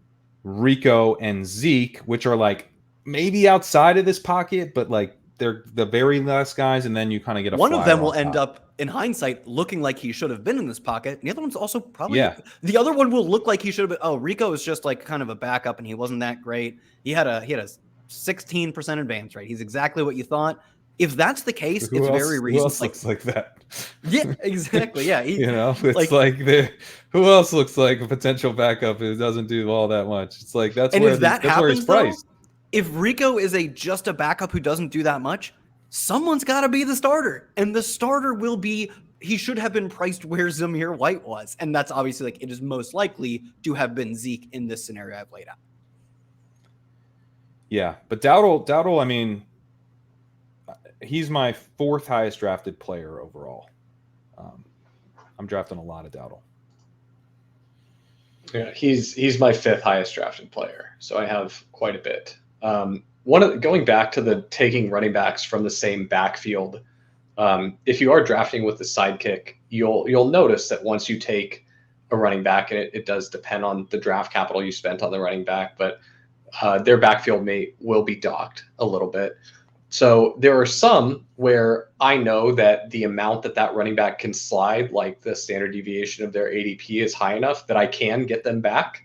S1: Rico and Zeke, which are like maybe outside of this pocket, but like they're the very last guys, and then you kind of get
S4: one of them will end up in hindsight looking like he should have been in this pocket. And the other one's also probably the other one will look like he should have been. Oh, Rico is just like kind of a backup, and he wasn't that great. He had a 16% advance rate. He's exactly what you thought. If that's the case, it's very reasonable.
S1: Who else looks like that?
S4: Yeah, exactly. Yeah,
S1: it's like who else looks like a potential backup who doesn't do all that much? It's like that's where he's priced.
S4: If Rico is just a backup who doesn't do that much, someone's got to be the starter. And the starter will be, he should have been priced where Zamir White was. And that's obviously like, it is most likely to have been Zeke in this scenario I've laid out.
S1: Yeah. But Dowdle, I mean, he's my 4th highest drafted player overall. I'm drafting a lot of Dowdle.
S3: Yeah, he's my 5th highest drafted player. So I have quite a bit. Going back to the taking running backs from the same backfield, if you are drafting with the sidekick, you'll notice that once you take a running back, and it does depend on the draft capital you spent on the running back, but their backfield will be docked a little bit. So there are some where I know that the amount that running back can slide, like the standard deviation of their ADP, is high enough that I can get them back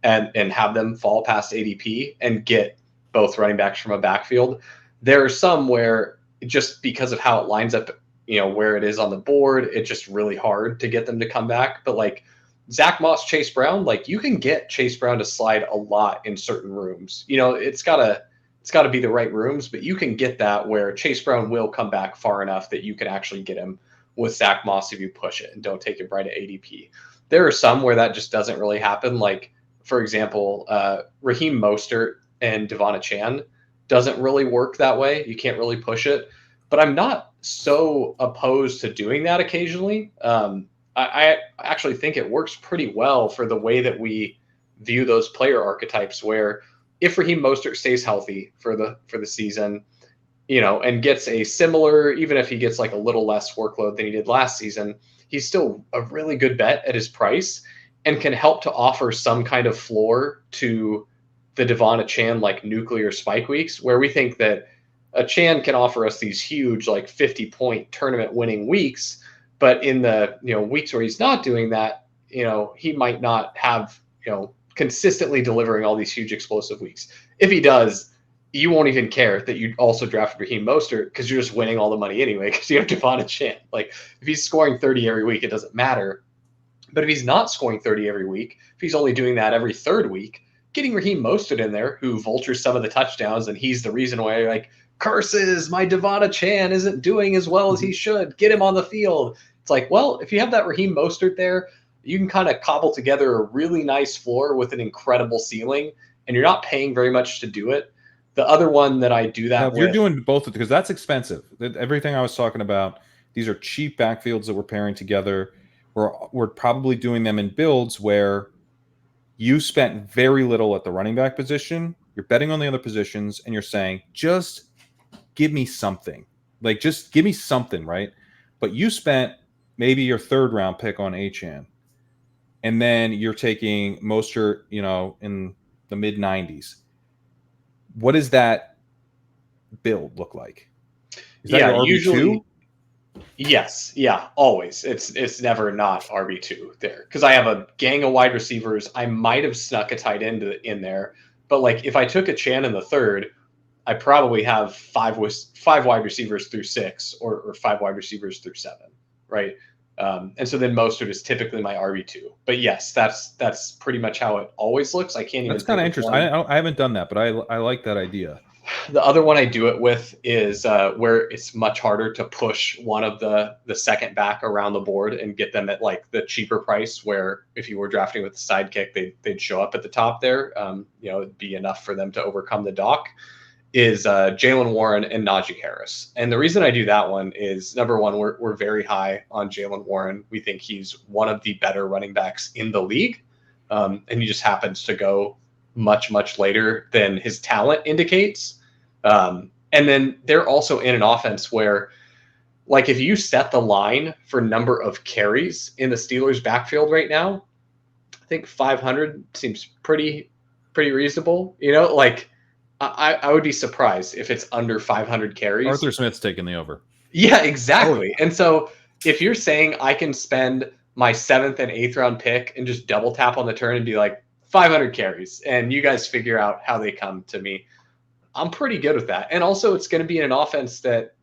S3: and have them fall past ADP and get both running backs from a backfield. There are some where just because of how it lines up, where it is on the board, it's just really hard to get them to come back. But like Zach Moss, Chase Brown, like you can get Chase Brown to slide a lot in certain rooms. It's got to be the right rooms, but you can get that where Chase Brown will come back far enough that you can actually get him with Zach Moss if you push it and don't take him right at ADP. There are some where that just doesn't really happen. Like, for example, Raheem Mostert and De'Von Achane doesn't really work that way. You can't really push it. But I'm not so opposed to doing that occasionally. I actually think it works pretty well for the way that we view those player archetypes, where if Raheem Mostert stays healthy for the season, and gets a similar, even if he gets like a little less workload than he did last season, he's still a really good bet at his price and can help to offer some kind of floor to the De'Von Achane like nuclear spike weeks, where we think that Achane can offer us these huge like 50-point tournament winning weeks, but in the weeks where he's not doing that, he might not have consistently delivering all these huge explosive weeks. If he does, you won't even care that you also drafted Raheem Mostert because you're just winning all the money anyway because you have De'Von Achane. Like if he's scoring 30 every week, it doesn't matter. But if he's not scoring 30 every week, if he's only doing that every 3rd week, getting Raheem Mostert in there, who vultures some of the touchdowns, and he's the reason why you're like, curses, my De'Von Achane isn't doing as well as he should. Get him on the field. It's like, well, if you have that Raheem Mostert there, you can kind of cobble together a really nice floor with an incredible ceiling, and you're not paying very much to do it. The other one that I do that
S1: with, you're doing both because that's expensive. Everything I was talking about, these are cheap backfields that we're pairing together. We're probably doing them in builds where you spent very little at the running back position. You're betting on the other positions, and you're saying, just give me something. Like, just give me something, right? But you spent maybe your 3rd round pick on Achane, and then you're taking Mostert, in the mid 90s. What does that build look like? Is that your RB2?
S3: Usually, yes. Yeah, always. It's never not RB2 there because I have a gang of wide receivers. I might have snuck a tight end in there, but like if I took Achane in the 3rd, I probably have five wide receivers through 6 or 5 wide receivers through 7, right? And so then Mostert is typically my RB2. But yes, that's pretty much how it always looks. I can't even.
S1: That's kind of interesting. I haven't done that, but I like that idea.
S3: The other one I do it with is where it's much harder to push one of the second back around the board and get them at like the cheaper price, where if you were drafting with the sidekick, they'd show up at the top there. It'd be enough for them to overcome the dock. Is Jaylen Warren and Najee Harris. And the reason I do that one is, number one, we're very high on Jaylen Warren. We think he's one of the better running backs in the league. And he just happens to go much, much later than his talent indicates. And then they're also in an offense where, like, if you set the line for number of carries in the Steelers backfield right now, I think 500 seems pretty reasonable. I would be surprised if it's under 500 carries.
S1: Arthur Smith's taking the over.
S3: Yeah, exactly. And so if you're saying I can spend my 7th and 8th round pick and just double tap on the turn and be like 500 carries, and you guys figure out how they come to me, I'm pretty good with that. And also it's going to be in an offense that,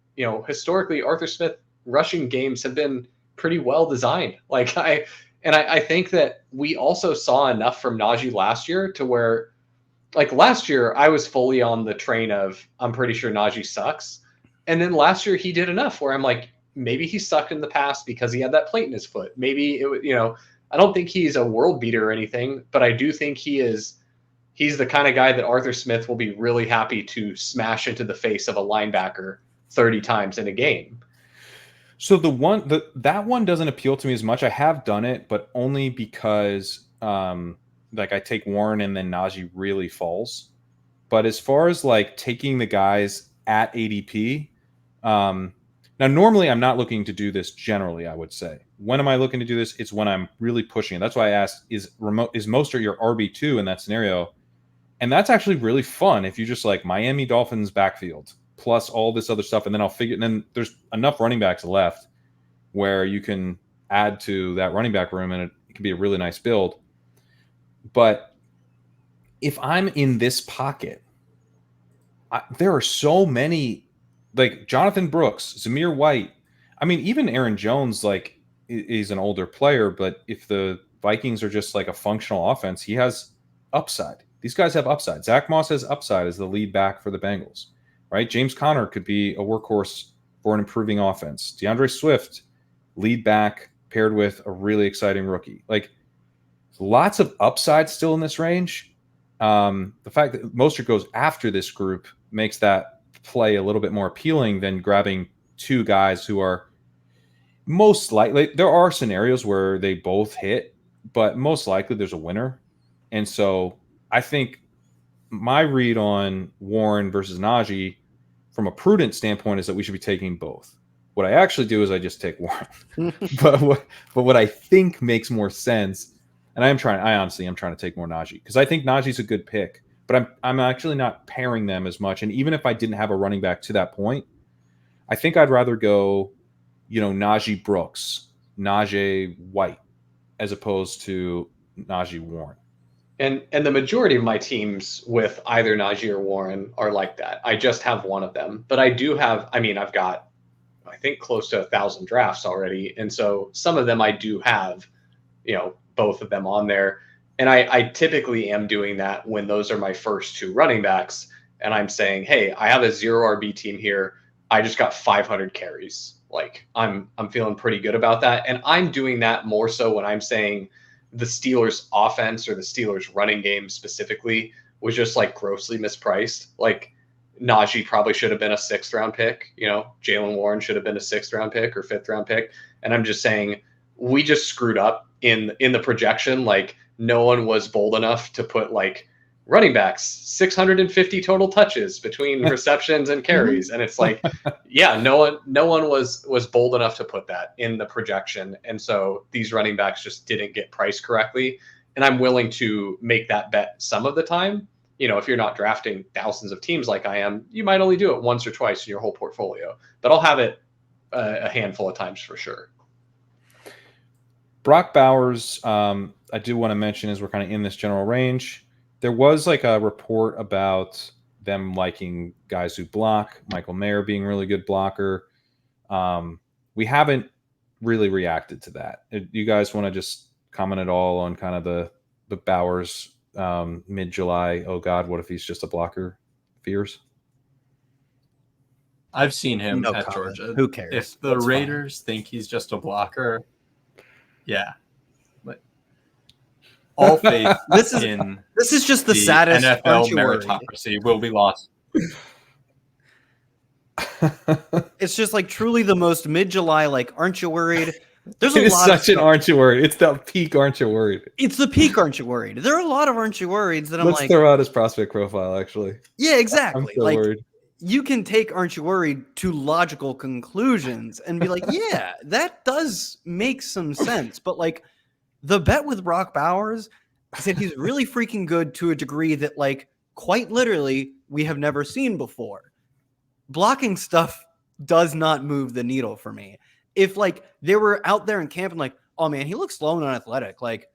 S3: historically Arthur Smith rushing games have been pretty well designed. I think that we also saw enough from Najee last year to where, like, last year, I was fully on the train of, I'm pretty sure Najee sucks. And then last year, he did enough where I'm like, maybe he sucked in the past because he had that plate in his foot. Maybe I don't think he's a world beater or anything, but I do think he's the kind of guy that Arthur Smith will be really happy to smash into the face of a linebacker 30 times in a game.
S1: So that one doesn't appeal to me as much. I have done it, but only because, I take Warren and then Najee really falls. But as far as like taking the guys at ADP, now normally I'm not looking to do this generally, I would say. When am I looking to do this? It's when I'm really pushing it. That's why I asked, is Mostert your RB2 in that scenario? And that's actually really fun if you just like Miami Dolphins backfield plus all this other stuff. And then and then there's enough running backs left where you can add to that running back room and it can be a really nice build. But if I'm in this pocket, there are so many, like Jonathan Brooks, Zamir White. I mean, even Aaron Jones, like, is an older player, but if the Vikings are just like a functional offense, he has upside. These guys have upside. Zach Moss has upside as the lead back for the Bengals, right? James Conner could be a workhorse for an improving offense. DeAndre Swift, lead back paired with a really exciting rookie. Like, lots of upside still in this range. The fact that Mostert goes after this group makes that play a little bit more appealing than grabbing 2 guys who are most likely. There are scenarios where they both hit, but most likely there's a winner. And so I think my read on Warren versus Najee from a prudent standpoint is that we should be taking both. What I actually do is I just take Warren. but what I think makes more sense, and I honestly am trying to take more Najee because I think Najee's a good pick, but I'm actually not pairing them as much. And even if I didn't have a running back to that point, I think I'd rather go, Najee Brooks, Najee White, as opposed to Najee Warren.
S3: And the majority of my teams with either Najee or Warren are like that. I just have one of them, but I do have, I've got, I think, close to 1,000 drafts already. And so some of them I do have, both of them on there. And I typically am doing that when those are my first 2 running backs. And I'm saying, hey, I have a 0 RB team here. I just got 500 carries. Like I'm feeling pretty good about that. And I'm doing that more so when I'm saying the Steelers offense or the Steelers running game specifically was just like grossly mispriced. Like Najee probably should have been a 6th round pick. You know, Jaylen Warren should have been a 6th round pick or 5th round pick. And I'm just saying we just screwed up in the projection. Like no one was bold enough to put like running backs 650 total touches between receptions and carries. And it's like, yeah, no one was bold enough to put that in the projection. And so these running backs just didn't get priced correctly. And I'm willing to make that bet some of the time. You know, if you're not drafting thousands of teams like I am, you might only do it once or twice in your whole portfolio, but I'll have it a handful of times for sure.
S1: Brock Bowers, I do want to mention as we're kind of in this general range, there was like a report about them liking guys who block, Michael Mayer being a really good blocker. We haven't really reacted to that. You guys want to just comment at all on kind of the Bowers mid-July, oh God, what if he's just a blocker fears?
S2: I've seen him
S4: No
S2: at
S4: comment.
S2: Georgia.
S4: Who cares?
S2: If the Raiders think he's just a blocker, yeah. But all faith
S4: This is just the saddest
S2: NFL meritocracy will be lost.
S4: It's just like truly the most mid-July, like, aren't you worried? There's a
S1: it is
S4: lot
S1: such
S4: of
S1: an aren't you worried. It's the peak aren't you worried.
S4: It's the peak aren't you worried. There are a lot of aren't you worried that I'm
S1: Let's
S4: like,
S1: throw out his prospect profile actually.
S4: yeah, exactly.
S1: I'm so
S4: like
S1: worried.
S4: You can take aren't you worried to logical conclusions and be like, yeah, that does make some sense. But like the bet with Brock Bowers, I said he's really freaking good to a degree that like quite literally we have never seen before. Blocking stuff does not move the needle for me. If like they were out there in camp and like, oh man, he looks slow and unathletic. Like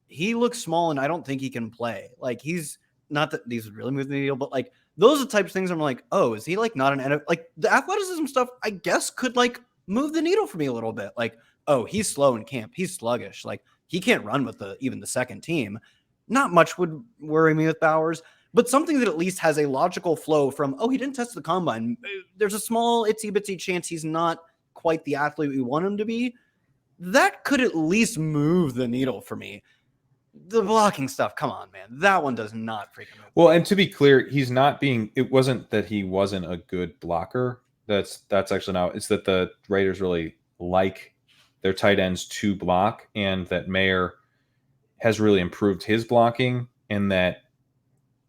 S4: he looks small and I don't think he can play. Like he's not that these would really move the needle, but like those are the types of things I'm like, oh, is he like not an NFL? Like the athleticism stuff, I guess could like move the needle for me a little bit. Like, oh, he's slow in camp. He's sluggish. Like he can't run with even the second team. Not much would worry me with Bowers, but something that at least has a logical flow from, oh, he didn't test the combine. There's a small itsy bitsy chance he's not quite the athlete we want him to be. That could at least move the needle for me. The blocking stuff, come on, man. That one does not freaking move.
S1: Well, and to be clear, he's not being, it wasn't that he wasn't a good blocker. That's actually not, it's that the Raiders really like their tight ends to block, and that Mayer has really improved his blocking, and that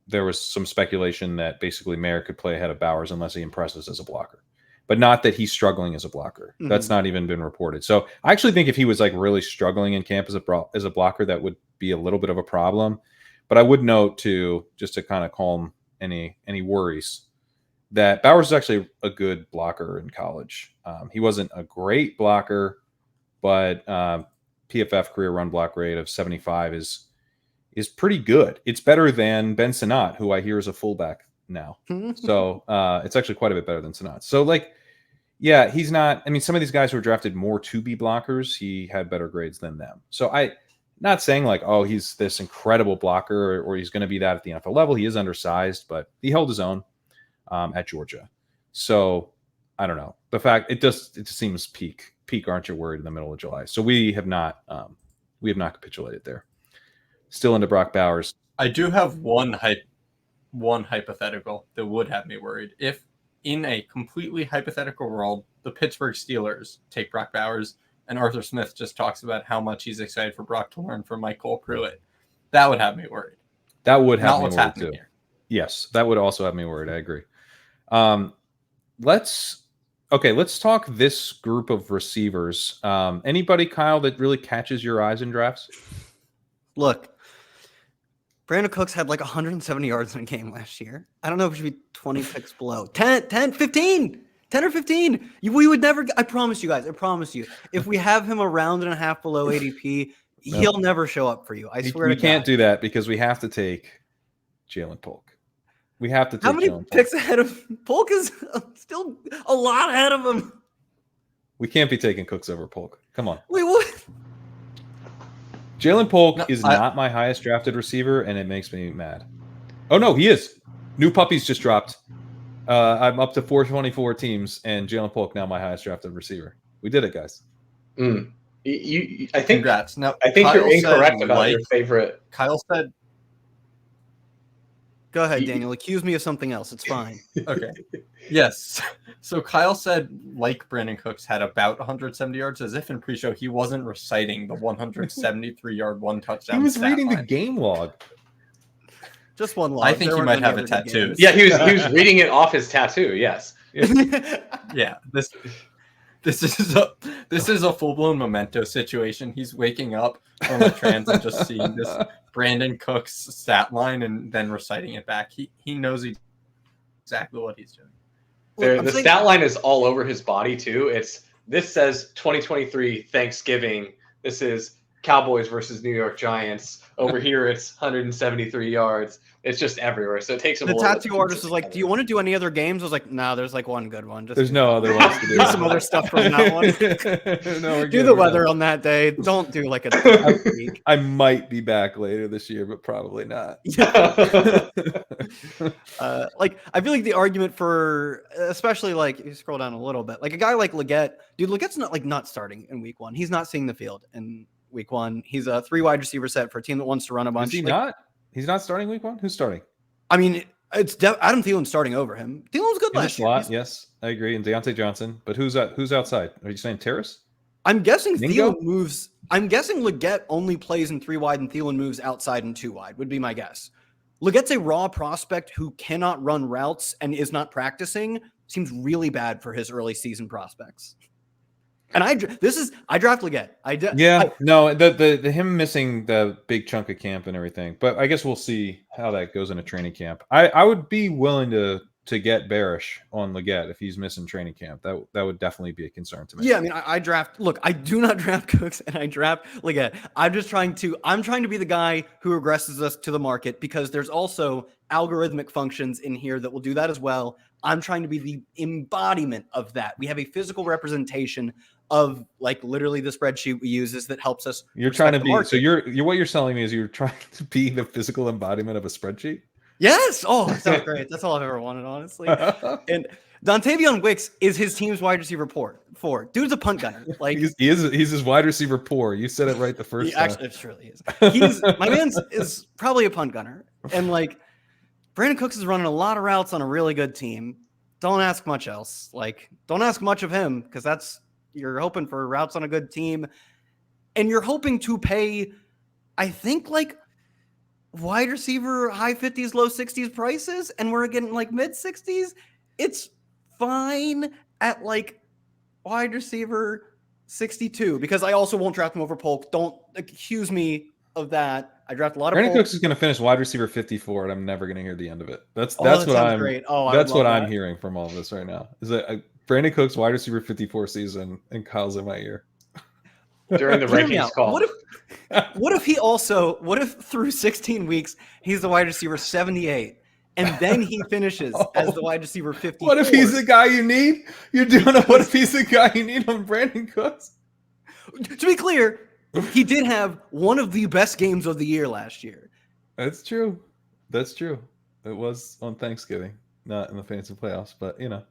S1: there was some speculation that basically Mayer could play ahead of Bowers unless he impresses as a blocker. But not that he's struggling as a blocker. Mm-hmm. That's not even been reported. So I actually think if he was like really struggling in camp as a blocker, that would be a little bit of a problem. But I would note too, just to kind of calm any worries, that Bowers is actually a good blocker in college. He wasn't a great blocker, but PFF career run block rate of 75 is pretty good. It's better than Ben Sinnott, who I hear is a fullback now. So it's actually quite a bit better than Sinnott. So like, yeah, he's not, I mean, some of these guys who were drafted more to be blockers, he had better grades than them. So not saying like, oh, he's this incredible blocker or he's going to be that at the NFL level. He is undersized, but he held his own at Georgia. So I don't know. The fact it just seems peak aren't you worried in the middle of July. So we have not capitulated there. Still into Brock Bowers.
S2: I do have one hypothetical that would have me worried. If in a completely hypothetical world, the Pittsburgh Steelers take Brock Bowers and Arthur Smith just talks about how much he's excited for Brock to learn from Michael Pruitt, that would have me worried.
S1: That would have me worried too.
S2: Here.
S1: Yes, that would also have me worried. I agree. Let's talk this group of receivers. Anybody, Kyle, that really catches your eyes in drafts?
S4: Look, Brandin Cooks had like 170 yards in a game last year. I don't know if it should be 20 picks below. 10 or 15. We would never, I promise you guys, if we have him a round and a half below ADP, he'll never show up for you. I swear to God.
S1: We can't do that because we have to take Ja'Lynn Polk. We have to take
S4: How many
S1: Ja'Lynn
S4: picks ahead of Polk is still a lot ahead of him.
S1: We can't be taking Cooks over Polk. Come on.
S4: Wait, what?
S1: Jaylen Polk is not my highest drafted receiver, and it makes me mad. Oh, no, he is. New puppies just dropped. I'm up to 424 teams, and Jaylen Polk now my highest drafted receiver. We did it, guys.
S3: I think.
S2: Congrats. Now,
S3: I think
S2: Kyle
S3: you're incorrect about your favorite.
S2: Kyle said.
S4: Go ahead, Daniel. Accuse me of something else. It's fine.
S2: Okay. Yes. So Kyle said like Brandin Cooks had about 170 yards, as if in pre-show he wasn't reciting the 173-yard one touchdown.
S1: He was reading the game log.
S4: Just one log.
S2: I think he might have a tattoo.
S3: Yeah, he was reading it off his tattoo. Yes.
S2: Yeah. This is a full-blown Memento situation. He's waking up from a trance and just seeing this Brandin Cooks stat line and then reciting it back. He knows exactly what he's doing.
S3: The stat line is all over his body too. This says 2023 Thanksgiving. This is Cowboys versus New York Giants. Over here, it's 173 yards. It's just everywhere. So it takes him.
S4: The tattoo artist was like, "Do you want to do any other games?" I was like, "No, there's like one good one.
S1: There's no other ones to do.
S4: There's some other stuff from that one.
S1: No,
S4: do the weather on that day. Don't do like a week.
S1: I might be back later this year, but probably not.
S4: Like I feel like the argument for, especially like if you scroll down a little bit, like a guy like Leggette, dude, Legette's not starting in week one. He's not seeing the field in week one. He's a 3 wide receiver set for a team that wants to run a bunch.
S1: Is he not? He's not starting week one? Who's starting?
S4: I mean, it's Adam Thielen's starting over him. Thielen was good last year.
S1: Yes, I agree. And Deontay Johnson. But who's outside? Are you saying Terrace?
S4: I'm guessing Thielen moves. I'm guessing Leggette only plays in 3 wide and Thielen moves outside in 2 wide, would be my guess. Legette's a raw prospect who cannot run routes and is not practicing. Seems really bad for his early season prospects. And I draft Leggette.
S1: The him missing the big chunk of camp and everything, but I guess we'll see how that goes in a training camp. I would be willing to get bearish on Leggette if he's missing training camp. That would definitely be a concern to me.
S4: Yeah, I mean, I do not draft Cooks and I draft Leggette. I'm trying to be the guy who regresses us to the market because there's also algorithmic functions in here that will do that as well. I'm trying to be the embodiment of that. We have a physical representation of like literally the spreadsheet we use that helps us.
S1: You're trying to be market. So you're what you're telling me is you're trying to be the physical embodiment of a spreadsheet.
S4: Yes. Oh, that sounds great. That's all I've ever wanted, honestly. And Dontavion Wicks is his team's wide receiver four. Dude's a punt gunner. Like
S1: he's his wide receiver poor. You said it right the first time.
S4: Actually, it truly is. My man is probably a punt gunner, and like Brandin Cooks is running a lot of routes on a really good team. Don't ask much else. Like don't ask much of him because you're hoping for routes on a good team, and you're hoping to pay, I think, like wide receiver high 50s, low 60s prices, and we're getting like mid 60s. It's fine at like wide receiver 62 because I also won't draft him over Polk. Don't accuse me of that. I draft a lot of
S1: Brandin Cooks is going to finish wide receiver 54, and I'm never going to hear the end of it. That's what I'm.
S4: Great.
S1: That's what I'm hearing from all of this right now. Is that Brandin Cooks wide receiver 54 season, and Kyle's in my ear
S3: during the rankings call.
S4: What if through 16 weeks he's the wide receiver 78, and then he finishes as the wide receiver 54?
S1: What if he's the guy you need? You're doing what if he's the guy you need on Brandin Cooks?
S4: To be clear, he did have one of the best games of the year last year.
S1: That's true. It was on Thanksgiving, not in the fantasy playoffs, but you know.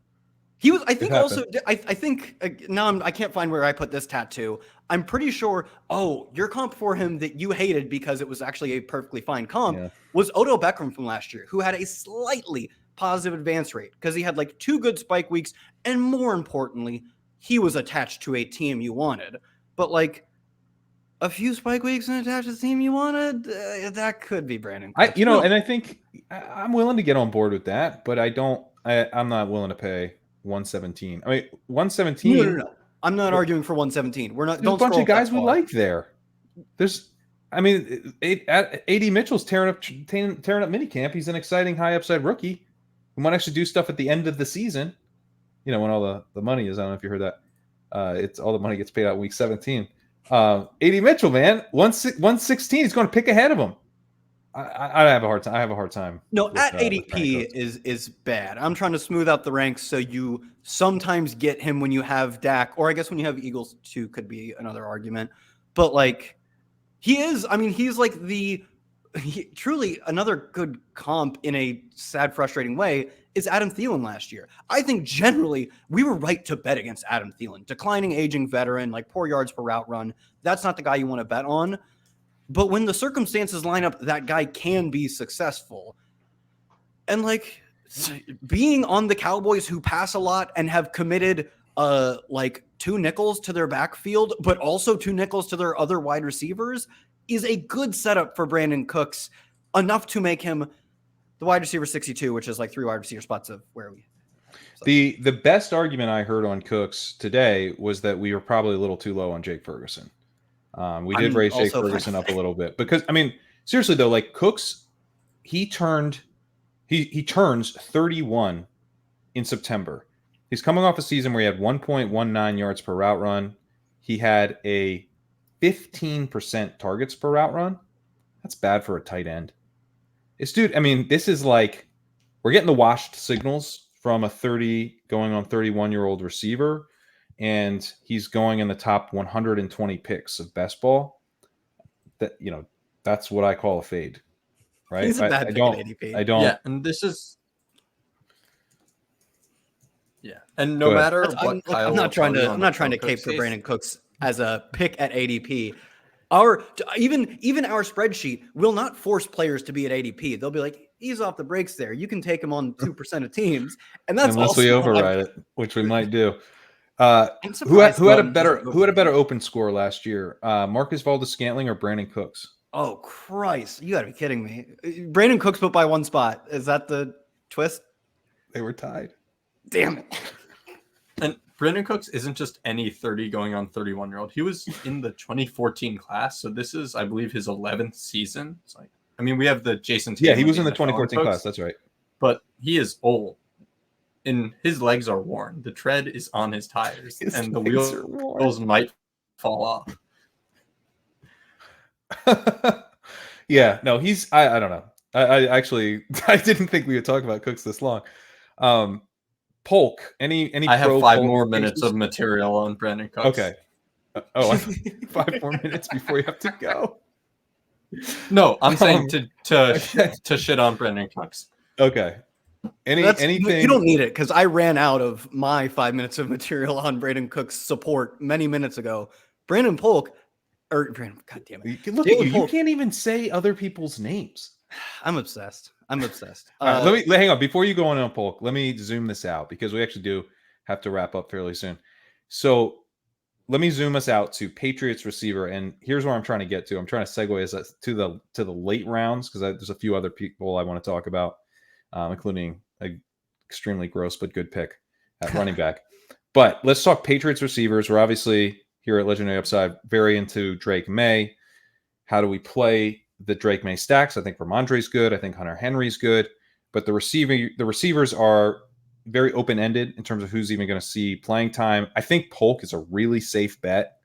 S4: He was, I think also, I think now I can't find where I put this tattoo. I'm pretty sure, your comp for him that you hated because it was actually a perfectly fine comp was Odell Beckham from last year, who had a slightly positive advance rate because he had like 2 good spike weeks. And more importantly, he was attached to a team you wanted. But like a few spike weeks and attached to the team you wanted, that could be Brandin Cooks.
S1: And I think I'm willing to get on board with that, but I'm not willing to pay 117. I mean, 117.
S4: No. I'm not arguing for 117. We're not.
S1: There's a bunch of guys we like there. AD Mitchell's tearing up minicamp. He's an exciting high upside rookie who might actually do stuff at the end of the season. You know, when all the money is. I don't know if you heard that. It's all the money gets paid out in week 17. AD Mitchell, man, 116. He's going to pick ahead of him. I have a hard time.
S4: No, at ADP is bad. I'm trying to smooth out the ranks so you sometimes get him when you have Dak, or I guess when you have Eagles too could be another argument. But like He is. I mean, he's like truly another good comp in a sad, frustrating way is Adam Thielen last year. I think generally we were right to bet against Adam Thielen. Declining, aging veteran, like poor yards per route run. That's not the guy you want to bet on. But when the circumstances line up, that guy can be successful. And like being on the Cowboys who pass a lot and have committed like 2 nickels to their backfield, but also 2 nickels to their other wide receivers is a good setup for Brandin Cooks, enough to make him the wide receiver 62, which is like 3 wide receiver spots of where we.
S1: So. The best argument I heard on Cooks today was that we were probably a little too low on Jake Ferguson. We did raise Jake Ferguson up a little bit because, I mean, seriously though, like Cooks, he turns 31 in September. He's coming off a season where he had 1.19 yards per route run. He had a 15% targets per route run. That's bad for a tight end. This dude, I mean, this is like we're getting the washed signals from a 30 going on 31-year-old receiver, and he's going in the top 120 picks of best ball. That, you know, that's what I call a fade, right?
S4: He's a bad pick at ADP.
S1: I don't.
S2: Yeah, and this is. Yeah, and no matter what,
S4: I'm not trying to cape for Brandin Cooks as a pick at ADP. Even our spreadsheet will not force players to be at ADP. They'll be like, ease off the brakes there. You can take him on 2% of teams, and that's
S1: unless we override it, which we might do. Who had a better open score last year? Marcus Valdes-Scantling or Brandin Cooks?
S4: Oh Christ! You got to be kidding me. Brandin Cooks put by 1 spot. Is that the twist?
S1: They were tied.
S4: Damn it.
S2: And Brandin Cooks isn't just any 30 going on 31-year-old. He was in the 2014 class, so this is, I believe, his 11th season. It's like, I mean, we have the Jason Tatum.
S1: Yeah, he was in the 2014 class. That's right.
S2: But he is old, and his legs are worn. The tread is on his tires, and the wheels might fall off.
S1: Yeah, no, he's. I don't know. I actually I didn't think we would talk about Cooks this long. Polk, any
S2: I have 5 more minutes of material on Brandin Cooks.
S1: Okay. 5 more minutes before you have to go.
S2: No, I'm saying to shit on Brandin Cooks.
S1: Okay. Anything
S4: you don't need it because I ran out of my 5 minutes of material on Brandin Cooks support many minutes ago. God damn it.
S1: Look at you. You can't even say other people's names.
S4: I'm obsessed. All
S1: right, let me hang on before you go on Polk. Let me zoom this out because we actually do have to wrap up fairly soon. So let me zoom us out to Patriots receiver, and here's where I'm trying to get to. I'm trying to segue us to the late rounds because there's a few other people I want to talk about, including an extremely gross but good pick at running back. But let's talk Patriots receivers. We're obviously here at Legendary Upside very into Drake May. How do we play the Drake May stacks? I think Rhamondre's good. I think Hunter Henry's good. But the receivers are very open-ended in terms of who's even going to see playing time. I think Polk is a really safe bet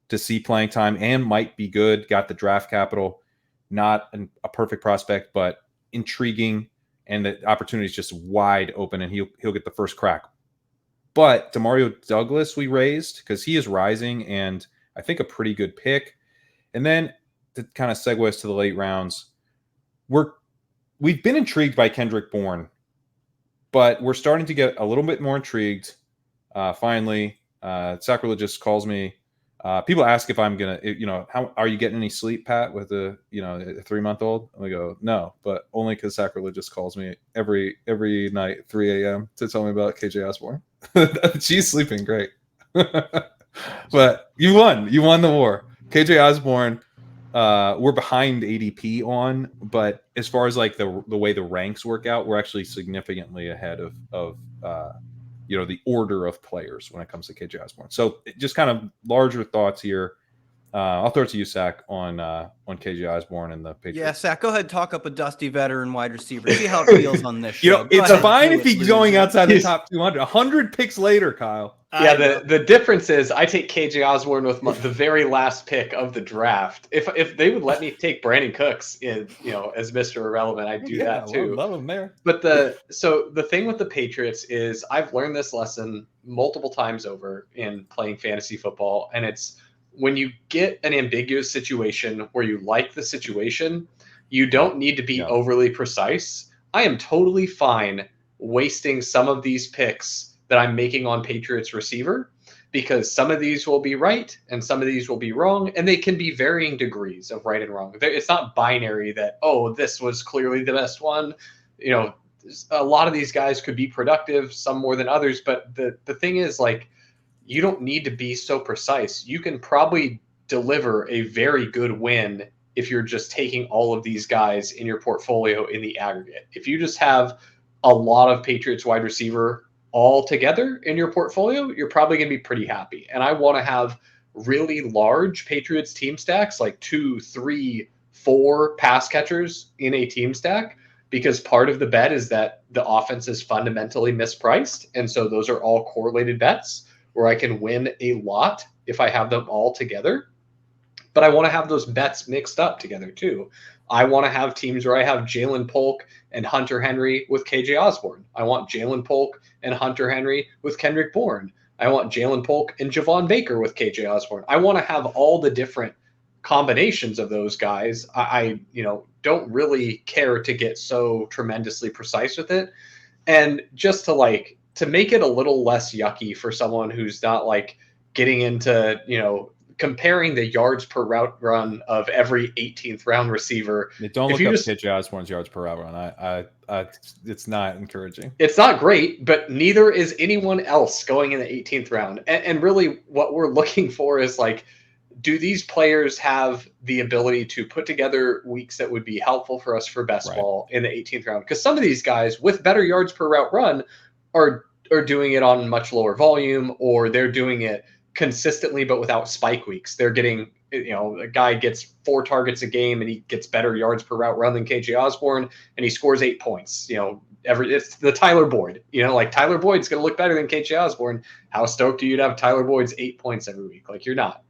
S1: to see playing time and might be good. Got the draft capital. Not a perfect prospect, but intriguing. And the opportunity is just wide open, and he'll get the first crack. But Demario Douglas we raised because he is rising, and I think a pretty good pick. And then to kind of segue us to the late rounds, we've been intrigued by Kendrick Bourne, but we're starting to get a little bit more intrigued. Finally, Sackreligious calls me. People ask if I'm gonna, how are you getting any sleep, Pat, with a 3-month-old? And we go, no, but only because Sackreligious calls me every night, 3 a.m. to tell me about KJ Osborne. She's sleeping great, but you won the war, KJ Osborne. We're behind ADP on, but as far as like the way the ranks work out, we're actually significantly ahead of the order of players when it comes to KJ Osborne. So just kind of larger thoughts here. I'll throw it to you, Sack, on KJ Osborne and the Patriots.
S4: Yeah, Sack, go ahead, talk up a dusty veteran wide receiver. See how it feels on this show.
S1: It's fine if he's going outside the top 200. 100 picks later, Kyle.
S3: Yeah, the difference is I take KJ Osborne with the very last pick of the draft. If they would let me take Brandin Cooks as Mr. Irrelevant, I'd do that too.
S1: Love him there.
S3: But the thing with the Patriots is I've learned this lesson multiple times over in playing fantasy football, and it's when you get an ambiguous situation where you like the situation, you don't need to be overly precise. I am totally fine wasting some of these picks that I'm making on Patriots receiver, because some of these will be right and some of these will be wrong, and they can be varying degrees of right and wrong. It's not binary that, oh, this was clearly the best one. You know, a lot of these guys could be productive, some more than others, but the thing is, like, you don't need to be so precise. You can probably deliver a very good win if you're just taking all of these guys in your portfolio in the aggregate. If you just have a lot of Patriots wide receiver all together in your portfolio, you're probably going to be pretty happy. And I want to have really large Patriots team stacks, like 2, 3, 4 pass catchers in a team stack, because part of the bet is that the offense is fundamentally mispriced. And so those are all correlated bets where I can win a lot if I have them all together. But I want to have those bets mixed up together too. I want to have teams where I have Jaylen Polk and Hunter Henry with KJ Osborne. I want Jaylen Polk and Hunter Henry with Kendrick Bourne. I want Jaylen Polk and Javon Baker with KJ Osborne. I want to have all the different combinations of those guys. I don't really care to get so tremendously precise with it. And just to make it a little less yucky for someone who's not like getting into, comparing the yards per route run of every 18th round receiver.
S1: Don't look up KJ Osborne's yards per route run. I it's not encouraging.
S3: It's not great, but neither is anyone else going in the 18th round. And really what we're looking for is, like, do these players have the ability to put together weeks that would be helpful for us for best ball in the 18th round? Because some of these guys with better yards per route run are doing it on much lower volume, or they're doing it consistently but without spike weeks. They're getting, a guy gets 4 targets a game and he gets better yards per route run than KJ Osborne, and he scores 8 points. It's the Tyler Boyd. Like, Tyler Boyd's going to look better than KJ Osborne. How stoked are you to have Tyler Boyd's 8 points every week? Like, you're not.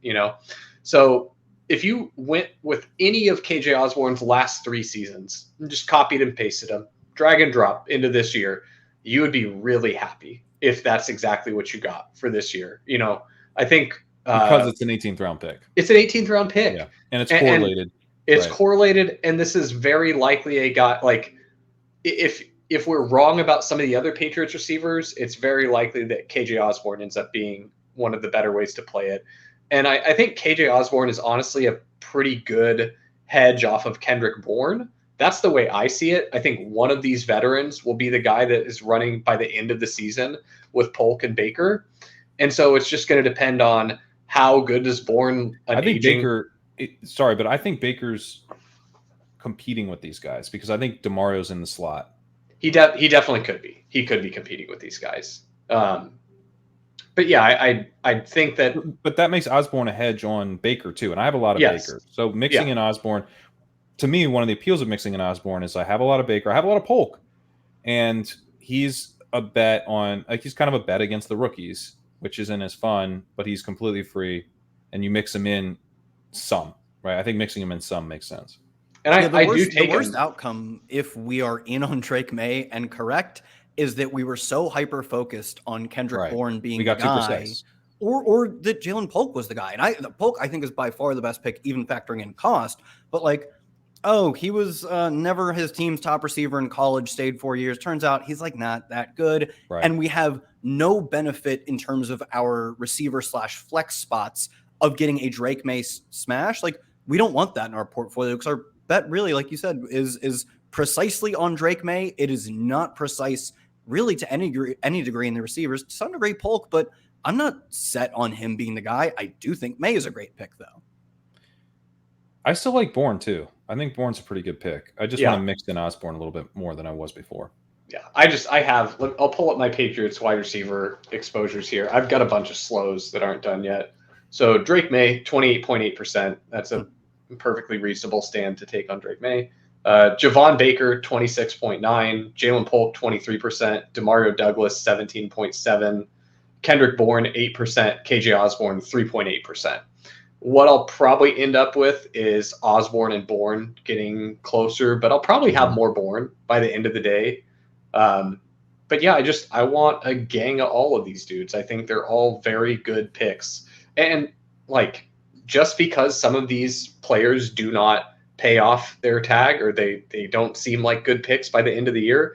S3: So if you went with any of KJ Osborne's last 3 seasons and just copied and pasted them, drag and drop into this year, you would be really happy if that's exactly what you got for this year. I think
S1: because it's an 18th round pick.
S3: It's an 18th round pick.
S1: Yeah. And it's correlated.
S3: And it's correlated. And this is very likely a guy, like, if we're wrong about some of the other Patriots receivers, it's very likely that KJ Osborne ends up being one of the better ways to play it. And I think KJ Osborne is honestly a pretty good hedge off of Kendrick Bourne. That's the way I see it. I think one of these veterans will be the guy that is running by the end of the season with Polk and Baker. And so it's just going to depend on how good does Bourne.
S1: I think I think Baker's competing with these guys, because I think DeMario's in the slot.
S3: He definitely could be. He could be competing with these guys. But yeah, I think that.
S1: But that makes Osborne a hedge on Baker too, and I have a lot of Baker. So mixing in Osborne, to me, one of the appeals of mixing in Osborne is I have a lot of Baker, I have a lot of Polk, and he's a bet on, like, he's kind of a bet against the rookies, which isn't as fun, but he's completely free, and you mix him in some, right? I think mixing him in some makes sense.
S4: And the worst outcome, if we are in on Drake May and correct, is that we were so hyper focused on Kendrick Bourne being the guy, or that Jaylen Polk was the guy. And Polk, I think, is by far the best pick, even factoring in cost. But like, he was never his team's top receiver in college, stayed 4 years. Turns out he's like not that good. Right. And we have no benefit in terms of our receiver / flex spots of getting a Drake May smash. Like, we don't want that in our portfolio, because our bet really, like you said, is precisely on Drake May. It is not precise really to any degree in the receivers, to some degree Polk, but I'm not set on him being the guy. I do think May is a great pick, though.
S1: I still like Bourne too. I think Bourne's a pretty good pick. I just want to mix in Osborne a little bit more than I was before.
S3: Yeah, I'll pull up my Patriots wide receiver exposures here. I've got a bunch of slows that aren't done yet. So Drake May, 28.8%. That's a perfectly reasonable stand to take on Drake May. Javon Baker, 26.9%. Jaylen Polk, 23%. Demario Douglas, 17.7%. Kendrick Bourne, 8%. KJ Osborne, 3.8%. What I'll probably end up with is Osborne and Bourne getting closer, but I'll probably have more Bourne by the end of the day. But yeah, I want a gang of all of these dudes. I think they're all very good picks. And like, just because some of these players do not pay off their tag or they don't seem like good picks by the end of the year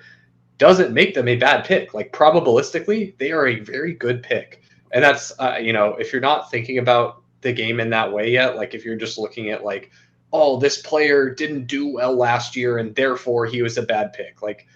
S3: doesn't make them a bad pick. Like probabilistically, they are a very good pick. And that's, if you're not thinking about the game in that way yet, like if you're just looking at like, oh, this player didn't do well last year and therefore he was a bad pick. Like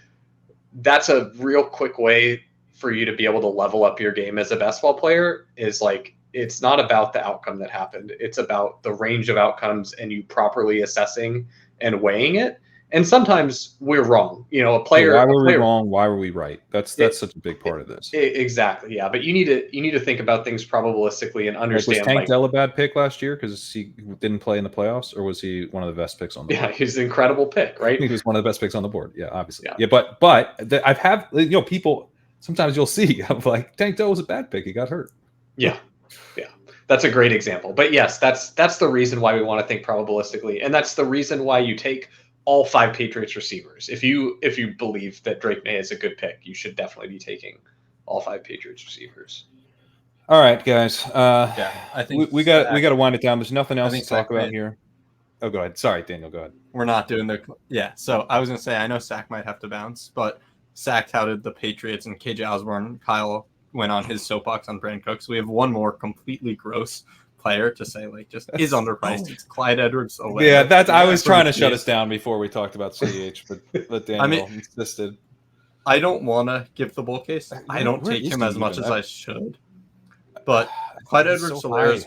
S3: that's a real quick way for you to be able to level up your game as a basketball player is like, it's not about the outcome that happened. It's about the range of outcomes and you properly assessing and weighing it. And sometimes we're wrong. A player.
S1: Why were we wrong? Why were we right? That's such a big part of this.
S3: Exactly. Yeah. But you need to think about things probabilistically and understand.
S1: Was Tank Dell a bad pick last year because he didn't play in the playoffs, or was he one of the best picks on the board?
S3: Yeah, he's an incredible pick, right?
S1: He was one of the best picks on the board. Yeah, obviously. Yeah, but I've had people. Sometimes you'll see of like Tank Dell was a bad pick. He got hurt.
S3: Yeah. That's a great example. But yes, that's the reason why we want to think probabilistically, and that's the reason why you take all 5 Patriots receivers. If you believe that Drake May is a good pick, you should definitely be taking all 5 Patriots receivers.
S1: All right, guys.
S2: I think
S1: we got to wind it down. There's nothing else to talk about here. Oh, go ahead. Sorry, Daniel. Go ahead.
S2: We're not doing So I was gonna say I know Sack might have to bounce, but Sack touted the Patriots and KJ Osborne. Kyle went on his soapbox on Brandin Cooks. We have one more completely gross player to say just is underpriced. It's Clyde Edards-Helaire.
S1: Yeah, I was trying to shut us down before we talked about CH, but Daniel insisted.
S2: I don't want to give the bull case. I don't take him as much as I should. But Clyde Edards-Helaire,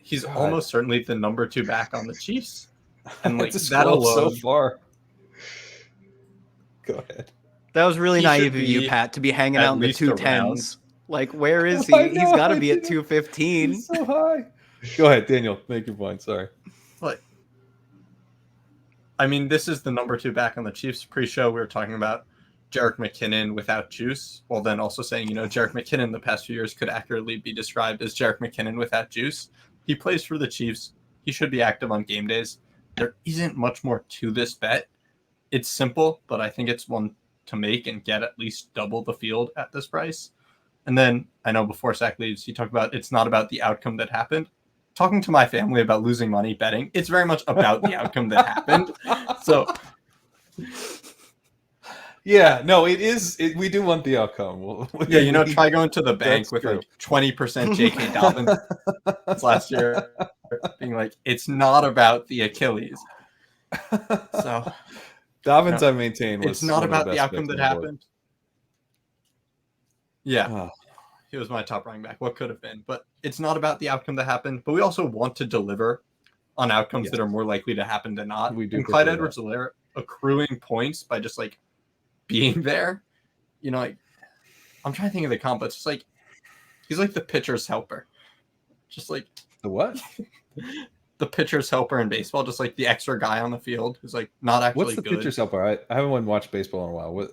S2: he's almost certainly the number 2 back on the Chiefs, and that alone.
S1: So far. Go ahead.
S4: That was really naive of you, Pat, to be hanging out in the 210s. Like, where is he? He's got to be at 215.
S1: He's so high. Go ahead, Daniel. Make your point. Sorry.
S2: But this is the number 2 back on the Chiefs. Pre-show, we were talking about Jerick McKinnon without juice. Well, then also saying, Jerick McKinnon the past few years could accurately be described as Jerick McKinnon without juice. He plays for the Chiefs. He should be active on game days. There isn't much more to this bet. It's simple, but I think it's one to make and get at least double the field at this price. And then I know before Sack leaves, you talk about it's not about the outcome that happened. Talking to my family about losing money betting, it's very much about the outcome that happened. So,
S1: yeah, no, it is. We do want the outcome.
S2: Try going to the bank with 20% J.K. Dobbins last year, being like, it's not about the Achilles. So,
S1: Dobbins, I maintain,
S2: it's not about the outcome that happened. Yeah. He was my top running back. What could have been, but it's not about the outcome that happened. But we also want to deliver on outcomes that are more likely to happen than not. We do. And Clyde Edards-Helaire accruing points by just being there. I'm trying to think of the comp. It's just he's like the pitcher's helper. Just the
S1: what?
S2: The pitcher's helper in baseball, just the extra guy on the field who's not actually
S1: good. What's the
S2: good.
S1: Pitcher's helper? I haven't watched baseball in a while. What?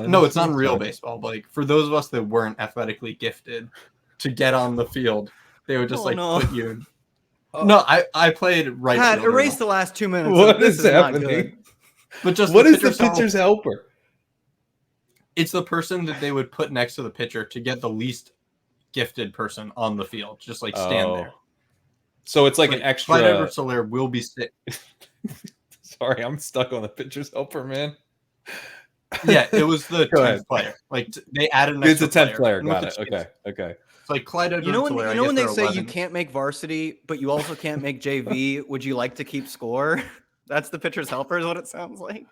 S2: No, it's not real baseball. But for those of us that weren't athletically gifted to get on the field, they would just put you in. No, I played right.
S4: Pat, erase the last 2 minutes.
S1: What is happening?
S2: But just
S1: what is the pitcher's helper?
S2: It's the person that they would put next to the pitcher to get the least gifted person on the field. Just stand there.
S1: So it's an extra.
S2: Clyde Edards-Helaire will be sick.
S1: Sorry, I'm stuck on the pitcher's helper, man.
S2: Yeah, it was the 10th player. They added an extra.
S1: It's a 10th player. Got it. Okay.
S2: It's Clyde Edards-Helaire.
S4: When they say 11. You can't make varsity, but you also can't make JV, would you like to keep score? That's the pitcher's helper is what it sounds like.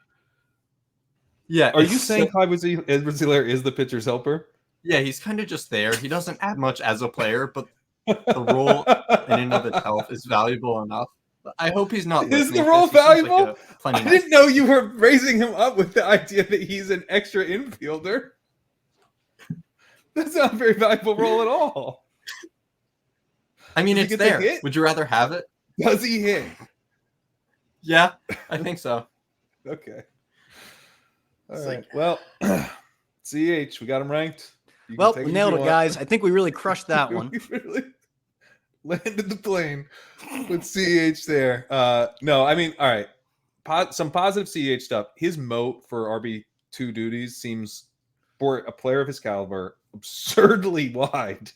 S2: Yeah.
S1: Are you saying Clyde Edards-Helaire is the pitcher's helper?
S2: Yeah, he's kind of just there. He doesn't add much as a player, but the role in and of itself is valuable enough. I hope he's not.
S1: Is the role valuable? I didn't know you were raising him up with the idea that he's an extra infielder. That's not a very valuable role at all.
S2: It's there. Would you rather have it?
S1: Does he hit?
S2: Yeah, I think so.
S1: Okay. All right. Well, CH, we got him ranked.
S4: Well, we nailed it, guys. I think we really crushed that one.
S1: We really landed the plane with CH there. No, all right. Some positive CH stuff. His moat for RB2 duties seems, for a player of his caliber, absurdly wide.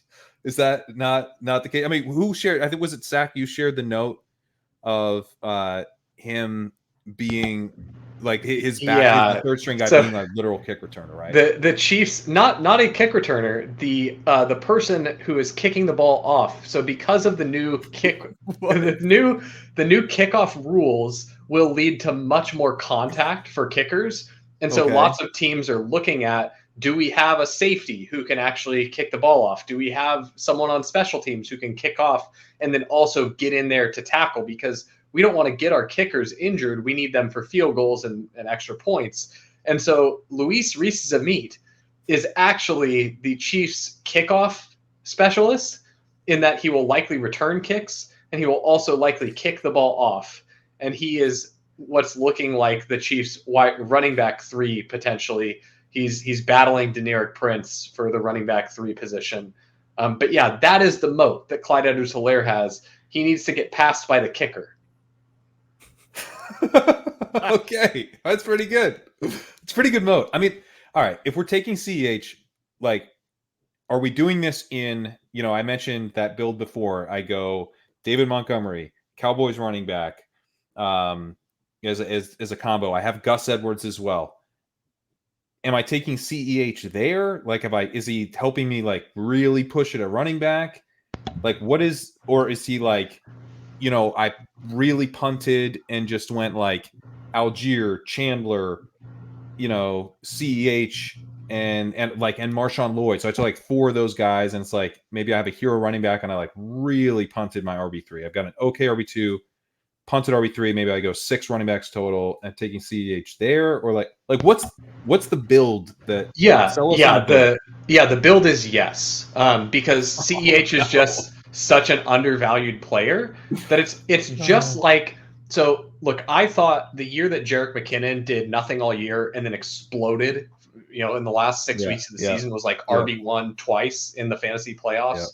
S1: Is that not the case? I mean, who shared? I think was it Sack? You shared the note of him being like his back, his third string guy being a literal kick returner, right?
S3: The Chiefs, not a kick returner, the person who is kicking the ball off. So because of the new the new kickoff rules will lead to much more contact for kickers, and so lots of teams are looking at, do we have a safety who can actually kick the ball off? Do we have someone on special teams who can kick off and then also get in there to tackle? Because we don't want to get our kickers injured. We need them for field goals and extra points. And so Luis Reese-Zamit is actually the Chiefs' kickoff specialist in that he will likely return kicks and he will also likely kick the ball off. And he is what's looking like the Chiefs' running back 3 potentially. He's battling Deneric Prince for the running back 3 position. But yeah, that is the moat that Clyde Edards-Helaire has. He needs to get passed by the kicker.
S1: Okay, that's pretty good. It's pretty good moat. I mean, all right, if we're taking CEH, like, are we doing this in, I mentioned that build before. I go David Montgomery, Cowboys running back, as a combo. I have Gus Edwards as well. Am I taking CEH there? Like, is he helping me like really push it at running back? Like, or is he like, I really punted and just went like Algier, Chandler, CEH and Marshawn Lloyd. So I took like 4 of those guys, and it's like maybe I have a hero running back and I like really punted my RB3. I've got an okay RB2, punted RB3. Maybe I go 6 running backs total and taking CEH there, or like what's the build that?
S3: The build is yes, because CEH is just such an undervalued player that it's just like, so look, I thought the year that Jerick McKinnon did nothing all year and then exploded, in the last 6 weeks of the season was like RB1 twice in the fantasy playoffs.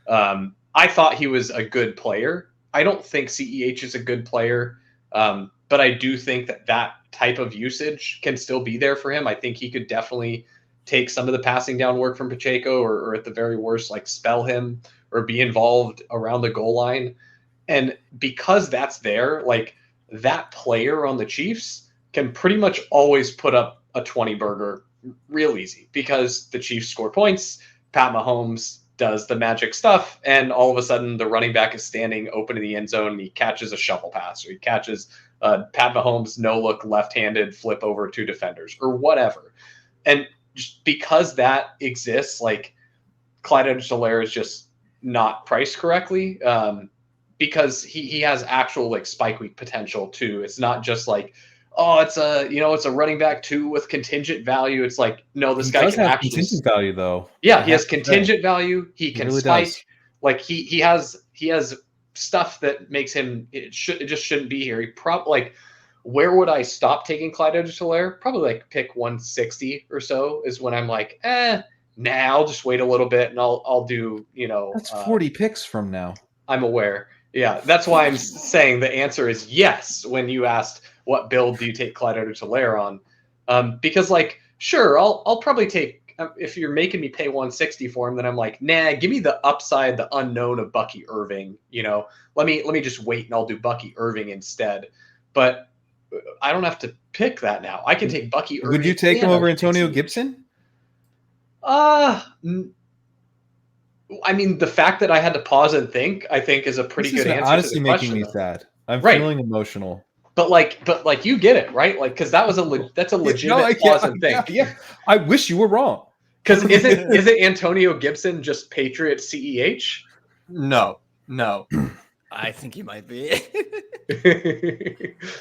S3: I thought he was a good player. I don't think CEH is a good player, but I do think that type of usage can still be there for him. I think he could definitely take some of the passing down work from Pacheco, or at the very worst, like spell him or be involved around the goal line. And because that's there, like that player on the Chiefs can pretty much always put up a 20 burger real easy, because the Chiefs score points, Pat Mahomes does the magic stuff, and all of a sudden the running back is standing open in the end zone and he catches a shuffle pass, or he catches Pat Mahomes no-look left-handed flip over 2 defenders or whatever. And just because that exists, like Clyde Edards-Helaire is just not priced correctly, because he has actual like spike week potential too. It's not just like, oh, it's a running back 2 with contingent value. It's like, no, this guy can actually
S1: contingent value though.
S3: Yeah, he has contingent value. He can really spike. Does. Like he has stuff that makes him it just shouldn't be here. He like, where would I stop taking Clyde Edards-Helaire? Probably like pick 160 or so is when I'm like, I'll just wait a little bit and I'll do,
S1: That's 40 picks from now.
S3: I'm aware. Yeah, that's why I'm saying the answer is yes when you asked what build do you take Clyde Edards-Helaire on, because like, sure, I'll probably take, if you're making me pay 160 for him, then I'm like, nah, give me the upside, the unknown of Bucky Irving. Let me just wait and I'll do Bucky Irving instead. But I don't have to pick that now. I can take Bucky Irving.
S1: Would you take him over Antonio Gibson?
S3: I mean, the fact that I had to pause and think, I think, is a pretty good answer.
S1: Honestly, making me sad. I'm feeling emotional.
S3: But like you get it, right? Like, because that's a legitimate pause and think.
S1: Yeah. I wish you were wrong.
S3: Because is it Antonio Gibson just Patriot CEH?
S2: No.
S4: I think he might be.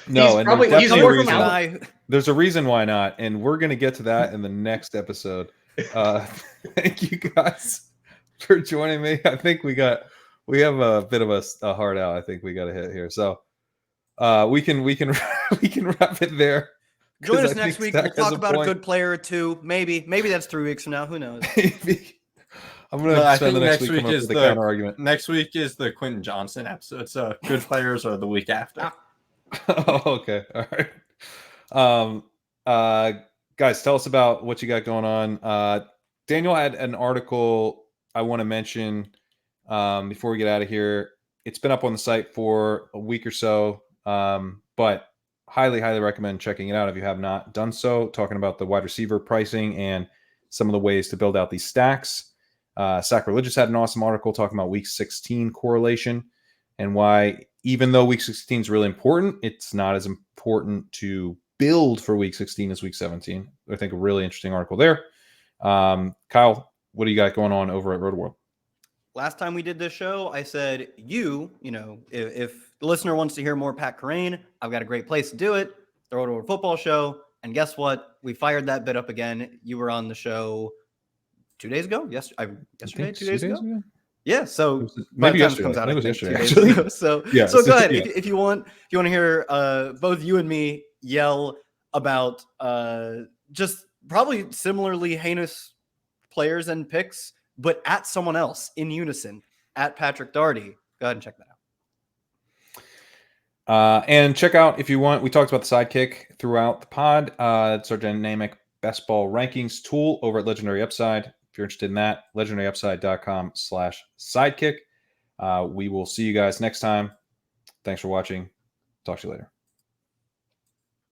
S1: No,
S3: he's more from
S1: there's a reason why not, and we're gonna get to that in the next episode. Thank you guys for joining me. I think we have a bit of a hard out. I think we got a hit here, so we can wrap it there.
S4: Join us next week. We'll talk about a good player or two. Maybe that's 3 weeks from now. Who knows?
S1: I'm gonna spend the next week is the counter argument.
S2: Next week is the Quentin Johnson episode. So good players are the week after.
S1: Oh, okay, all right. Guys, tell us about what you got going on. Daniel had an article I want to mention before we get out of here. It's been up on the site for a week or so, but highly recommend checking it out if you have not done so. Talking about the wide receiver pricing and some of the ways to build out these stacks. Sackreligious had an awesome article talking about week 16 correlation and why, even though week 16 is really important, it's not as important to build for week 16 as week 17. I think a really interesting article there. Kyle, what do you got going on over at RotoWorld?
S4: Last time we did this show, I said, if the listener wants to hear more Pat Kerrane, I've got a great place to do it, the RotoWorld Football Show. And guess what? We fired that bit up again. You were on the show 2 days ago? Yesterday, 2 days ago? Yeah, so
S1: maybe yesterday.
S4: Comes out,
S1: it was yesterday, actually.
S4: So go ahead. Yeah. If you want to hear both you and me yell about just probably similarly heinous players and picks, but at someone else in unison, at Patrick Daugherty, go ahead and check that
S1: out. And check out, if you want, we talked about the Sidekick throughout the pod. It's our dynamic best ball rankings tool over at Legendary Upside. If you're interested in that, legendaryupside.com/sidekick. We will see you guys next time. Thanks for watching. Talk to you later.